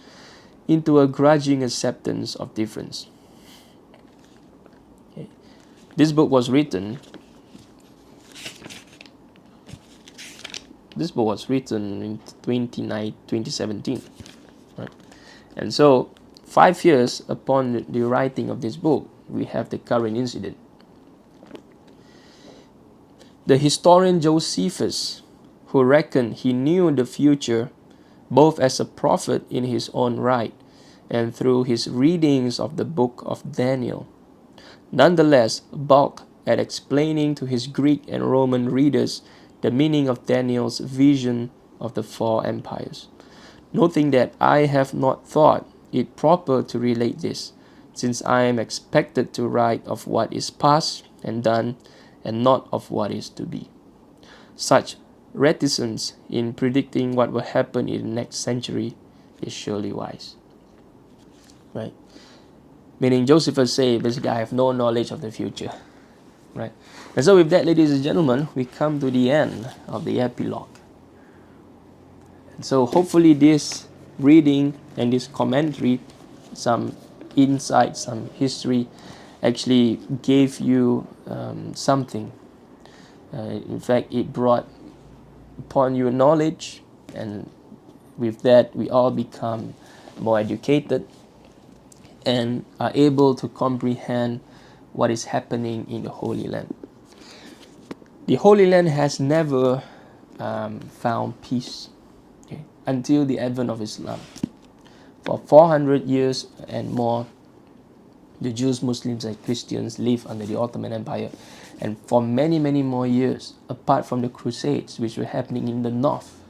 A: into a grudging acceptance of difference? Okay. This book was written. This book was written in 2017, right? And so, 5 years upon the writing of this book, we have the current incident. The historian Josephus, who reckoned he knew the future both as a prophet in his own right and through his readings of the book of Daniel, nonetheless balked at explaining to his Greek and Roman readers the meaning of Daniel's vision of the four empires, noting that I have not thought it proper to relate this, since I am expected to write of what is past and done, and not of what is to be. Such reticence in predicting what will happen in the next century is surely wise. Right? Meaning Josephus say, basically, I have no knowledge of the future. Right? And so with that, ladies and gentlemen, we come to the end of the epilogue. And so hopefully this reading and this commentary, some insight, some history, actually gave you something. In fact, it brought upon you knowledge, and with that, we all become more educated and are able to comprehend what is happening in the Holy Land. The Holy Land has never found peace, okay, until the advent of Islam. For 400 years and more, the Jews, Muslims, and Christians lived under the Ottoman Empire. And for many, many more years, apart from the Crusades, which were happening in the north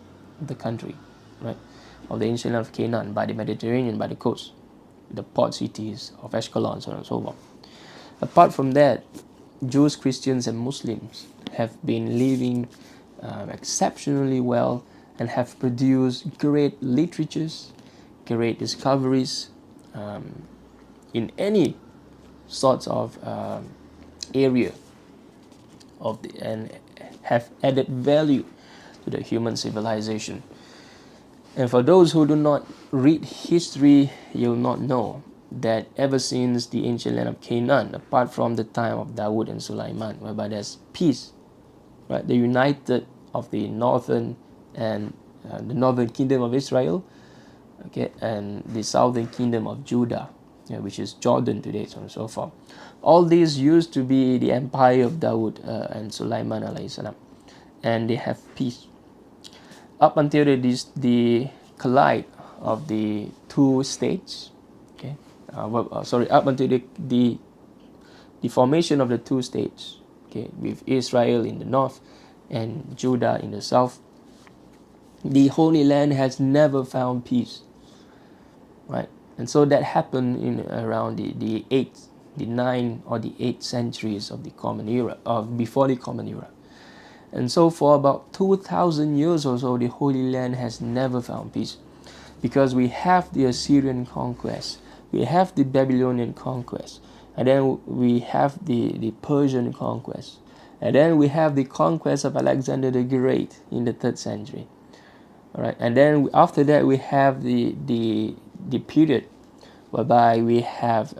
A: of the country, right, of the ancient land of Canaan, by the Mediterranean, by the coast, the port cities of Ashkelon, so on and so forth. Apart from that, Jews, Christians, and Muslims have been living exceptionally well and have produced great literatures, great discoveries in any sorts of area of and have added value to the human civilization. And for those who do not read history, you'll not know that ever since the ancient land of Canaan, apart from the time of Dawood and Sulaiman, whereby there's peace, right? The united of the northern and the northern kingdom of Israel, okay, and the southern kingdom of Judah, which is Jordan today, so on and so forth. All these used to be the empire of Dawood and Sulaiman alayhi salam, and they have peace up until the collide of the two states. Okay, up until the formation of the two states. Okay, with Israel in the north and Judah in the south. The Holy Land has never found peace, right? And so that happened in around the 8th, the 9th or the 8th centuries of the Common Era, before the Common Era. And so for about 2,000 years or so, the Holy Land has never found peace, because we have the Assyrian conquest, we have the Babylonian conquest, and then we have the Persian conquest, and then we have the conquest of Alexander the Great in the 3rd century. All right, and then after that we have the period whereby we have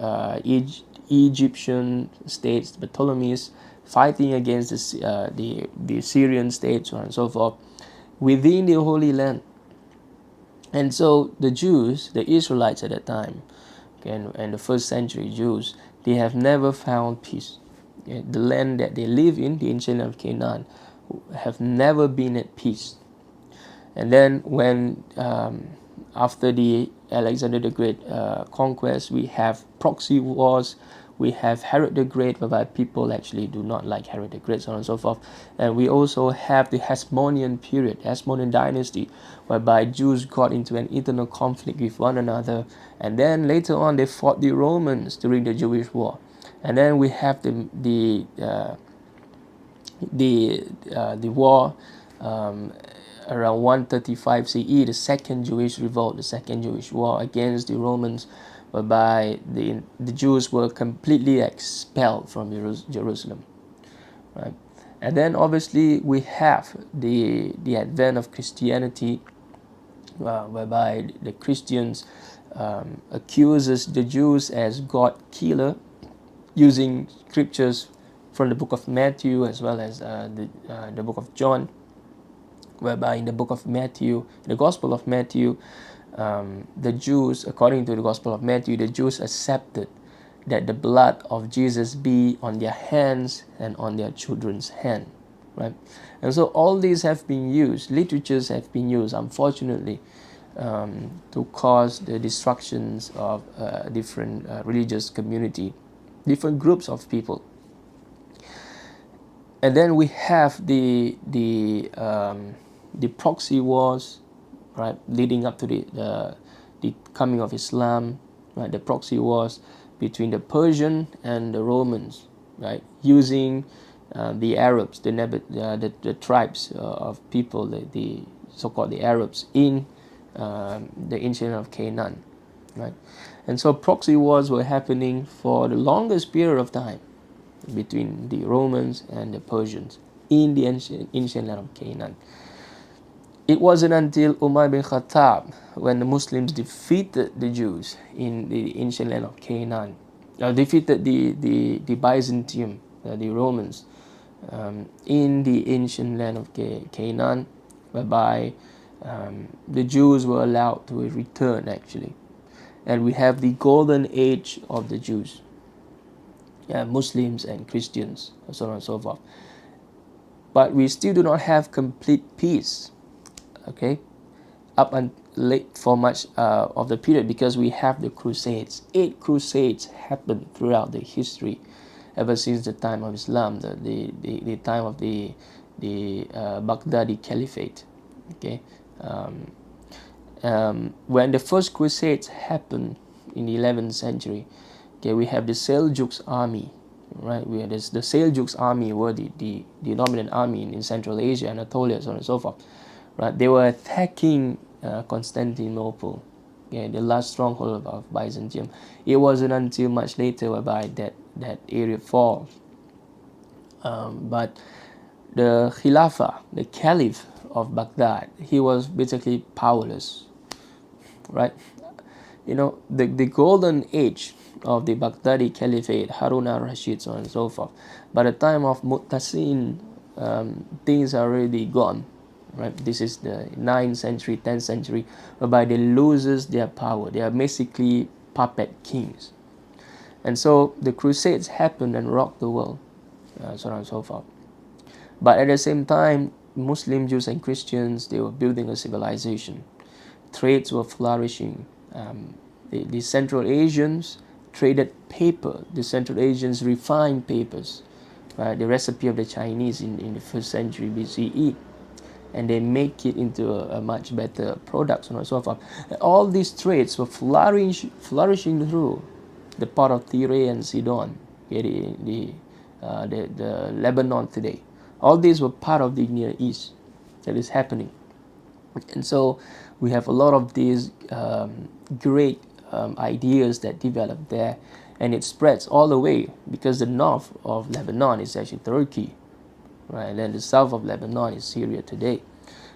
A: Egyptian states, the Ptolemies, fighting against the Syrian states, so on and so forth, within the Holy Land. And so the Jews, the Israelites at that time, okay, and the 1st century Jews, they have never found peace. Okay? The land that they live in, the ancient land of Canaan, have never been at peace. And then when after the Alexander the Great conquest, we have proxy wars, we have Herod the Great, whereby people actually do not like Herod the Great, so on and so forth. And we also have the Hasmonean period, Hasmonean dynasty, whereby Jews got into an internal conflict with one another. And then later on, they fought the Romans during the Jewish War. And then we have the war around 135 CE, the second Jewish revolt, the second Jewish war against the Romans, whereby the Jews were completely expelled from Jerusalem, right? And then obviously we have the advent of Christianity, whereby the Christians accuses the Jews as God killer, using scriptures from the book of Matthew as well as the book of John, whereby in the book of Matthew, the Gospel of Matthew, the Jews, according to the Gospel of Matthew, the Jews accepted that the blood of Jesus be on their hands and on their children's hand, right? And so all these have been used, literatures have been used, unfortunately, to cause the destructions of different religious community, different groups of people. And then we have the proxy wars, right, leading up to the coming of Islam, right? The proxy wars between the Persian and the Romans, right? Using the Arabs, the tribes of people, the so-called the Arabs in the ancient land of Canaan, right? And so proxy wars were happening for the longest period of time between the Romans and the Persians in the ancient land of Canaan. It wasn't until Umar bin Khattab, when the Muslims defeated the Jews in the ancient land of Canaan, defeated the Byzantium, the Romans, in the ancient land of Canaan, whereby the Jews were allowed to return, actually. And we have the golden age of the Jews, Muslims and Christians, and so on and so forth. But we still do not have complete peace, okay, up and late for much of the period, because we have the Crusades. 8 Crusades happened throughout the history, ever since the time of Islam, the time of the Baghdadi Caliphate, okay. When the first Crusades happened in the 11th century, okay, we have the Seljuks army, right? We had the Seljuks army were the dominant army in Central Asia, Anatolia, so on and so forth, right? They were attacking Constantinople, okay, the last stronghold of Byzantium. It wasn't until much later whereby that area falls. But the Khilafah, the Caliph of Baghdad, he was basically powerless, right? You know, the golden age of the Baghdadi Caliphate, Harun al-Rashid, so on and so forth. By the time of Mu'tasim, things are already gone, right? This is the 9th century, 10th century, whereby they loses their power. They are basically puppet kings. And so the Crusades happened and rocked the world, so on and so forth. But at the same time, Muslim, Jews, and Christians, they were building a civilization. Trades were flourishing. The Central Asians traded paper. The Central Asians refined papers, right? The recipe of the Chinese in the 1st century BCE, and they make it into a much better product, so on and so forth. And all these trades were flourishing through the part of Tyre and Sidon, okay, the Lebanon today. All these were part of the Near East that is happening. And so we have a lot of these great ideas that develop there, and it spreads all the way, because the north of Lebanon is actually Turkey, right? And then the south of Lebanon is Syria today.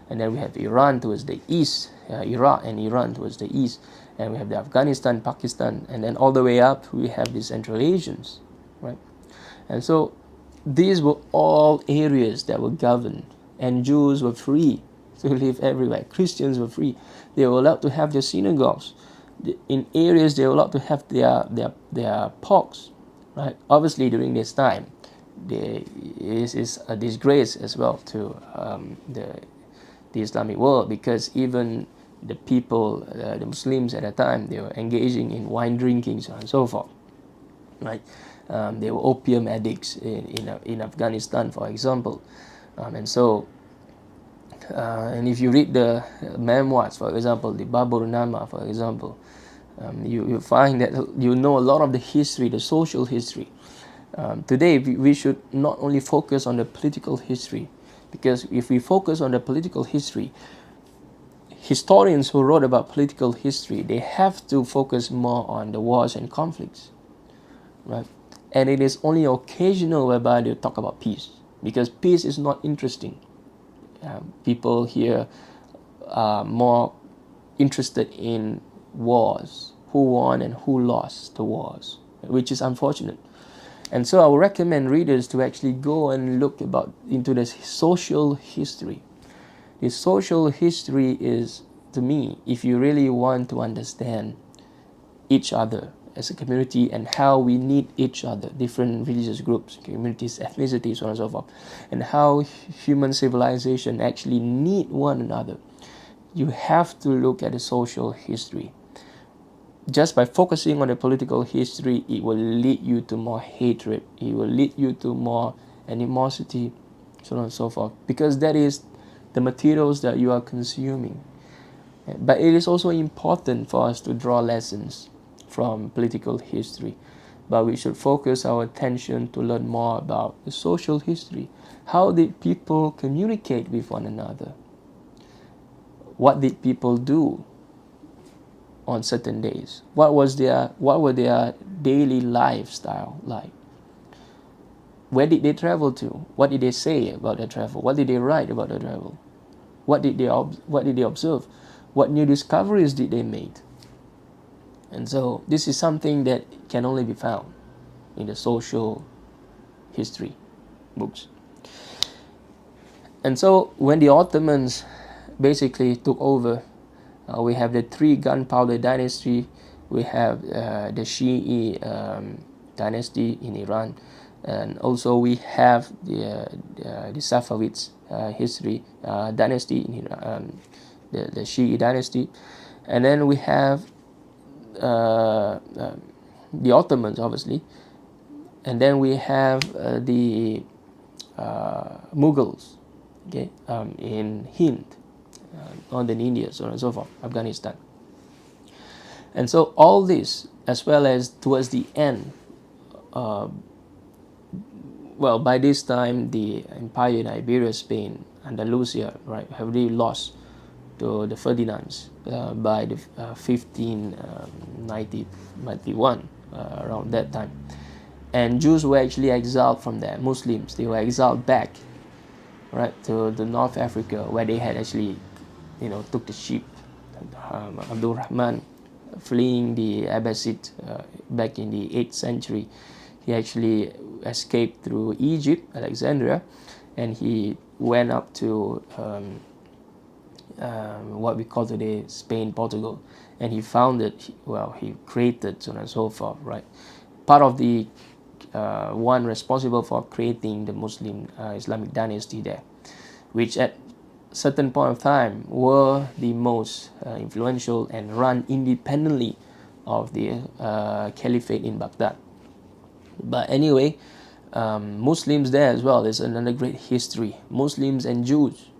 A: And then we have Iran towards the east, Iraq and Iran towards the east. And we have the Afghanistan, Pakistan, and then all the way up we have the Central Asians, right? And so these were all areas that were governed, and Jews were free to live everywhere. Christians were free. They were allowed to have their synagogues. In areas they were allowed to have their parks, right? Obviously during this time, there is a disgrace as well to the Islamic world, because even the people, the Muslims at the time, they were engaging in wine drinking, so on and so forth, right? They were opium addicts in Afghanistan, for example, and so. And if you read the memoirs, for example, the Babur Nama, for example, you find that you know a lot of the history, the social history. Today, we should not only focus on the political history, Because if we focus on the political history, historians who wrote about political history, they have to focus more on the wars and conflicts, right? And it is only occasional whereby they talk about peace, because peace is not interesting. People here are more interested in wars, who won and who lost the wars, which is unfortunate. And so I would recommend readers to actually go and look into the social history. The social history is, to me, if you really want to understand each other as a community and how we need each other, different religious groups, communities, ethnicities, so on and so forth, and how human civilization actually need one another, you have to look at the social history. Just by focusing on the political history, it will lead you to more hatred, it will lead you to more animosity, so on and so forth, because that is the materials that you are consuming. But it is also important for us to draw lessons from political history, but we should focus our attention to learn more about the social history. How did people communicate with one another? What did people do on certain days? What were their daily lifestyle like? Where did they travel to? What did they say about their travel? What did they write about their travel? What did they observe? What new discoveries did they make? And so this is something that can only be found in the social history books. And so when the Ottomans basically took over, we have the three gunpowder dynasty, we have the Shi'i dynasty in Iran, and also we have the Safavids history dynasty in Iran, the Shi'i dynasty, and then we have the Ottomans, obviously, and then we have the Mughals, okay, in Hind, northern India, so on and so forth, Afghanistan. And so all this, as well as towards the end, well, by this time, the empire in Iberia, Spain, Andalusia, right, have really lost to the Ferdinands by the 1591, around that time. And Jews were actually exiled from there. Muslims, they were exiled back, right, to the North Africa, where they had actually, took the ship. Abdul Rahman, fleeing the Abbasid back in the 8th century, he actually escaped through Egypt, Alexandria, and he went up to what we call today Spain, Portugal, and he founded, he created, so on and so forth, right? Part of the one responsible for creating the Muslim Islamic dynasty there, which at certain point of time were the most influential and run independently of the caliphate in Baghdad. But anyway, Muslims there as well, there's another great history. Muslims and Jews,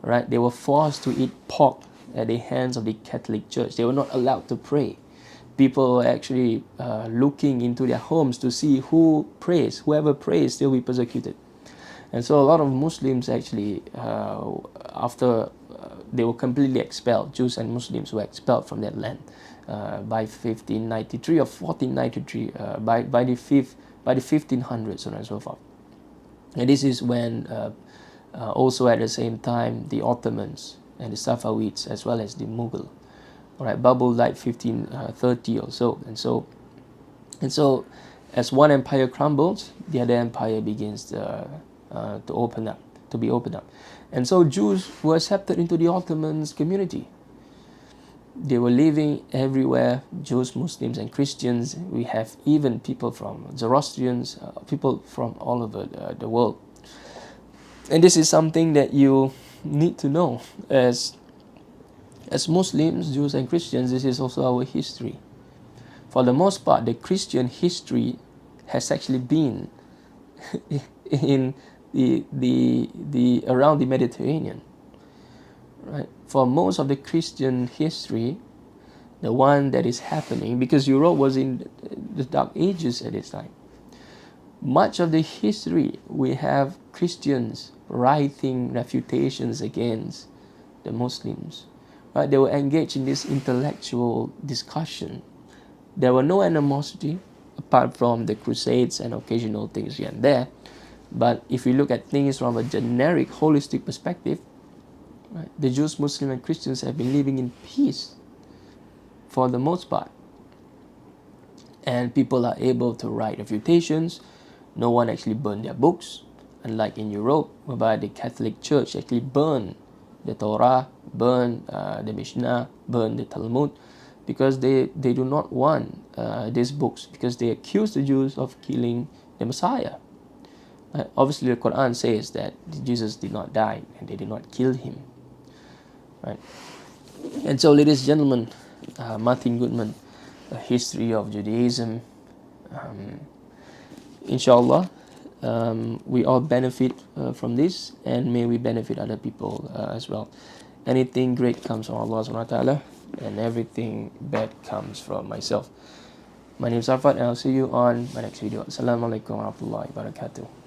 A: right, they were forced to eat pork at the hands of the Catholic Church. They were not allowed to pray. People were actually looking into their homes to see who prays. Whoever prays, they'll be persecuted. And so a lot of Muslims actually, after they were completely expelled, Jews and Muslims were expelled from that land by 1593 or 1493, by the 1500s, so on and so forth. And this is when also at the same time the Ottomans and the Safavids, as well as the Mughal, bubbled like 1530 or so. And so as one empire crumbles, the other empire begins to be opened up. And so Jews were accepted into the Ottomans community. They were living everywhere, Jews, Muslims, and Christians. We have even people from Zoroastrians, people from all over the world. And this is something that you need to know. As Muslims, Jews, and Christians, this is also our history. For the most part, the Christian history has actually been in the around the Mediterranean, right? For most of the Christian history, the one that is happening, because Europe was in the Dark Ages at this time, much of the history we have Christians, writing refutations against the Muslims. Right? They were engaged in this intellectual discussion. There were no animosity apart from the crusades and occasional things here and there. But if you look at things from a generic, holistic perspective, right, the Jews, Muslims, and Christians have been living in peace for the most part. And people are able to write refutations. No one actually burned their books, unlike in Europe, whereby the Catholic Church actually burned the Torah, burned the Mishnah, burned the Talmud, because they do not want these books, because they accuse the Jews of killing the Messiah. Obviously, the Quran says that Jesus did not die and they did not kill him. Right? And so, ladies and gentlemen, Martin Goodman, A History of Judaism. Inshallah, we all benefit from this, and may we benefit other people as well. Anything great comes from Allah subhanahu wa ta'ala, and everything bad comes from myself. My name is Arfat, and I'll see you on my next video. Assalamu alaikum wa rahmatullahi wa barakatuh.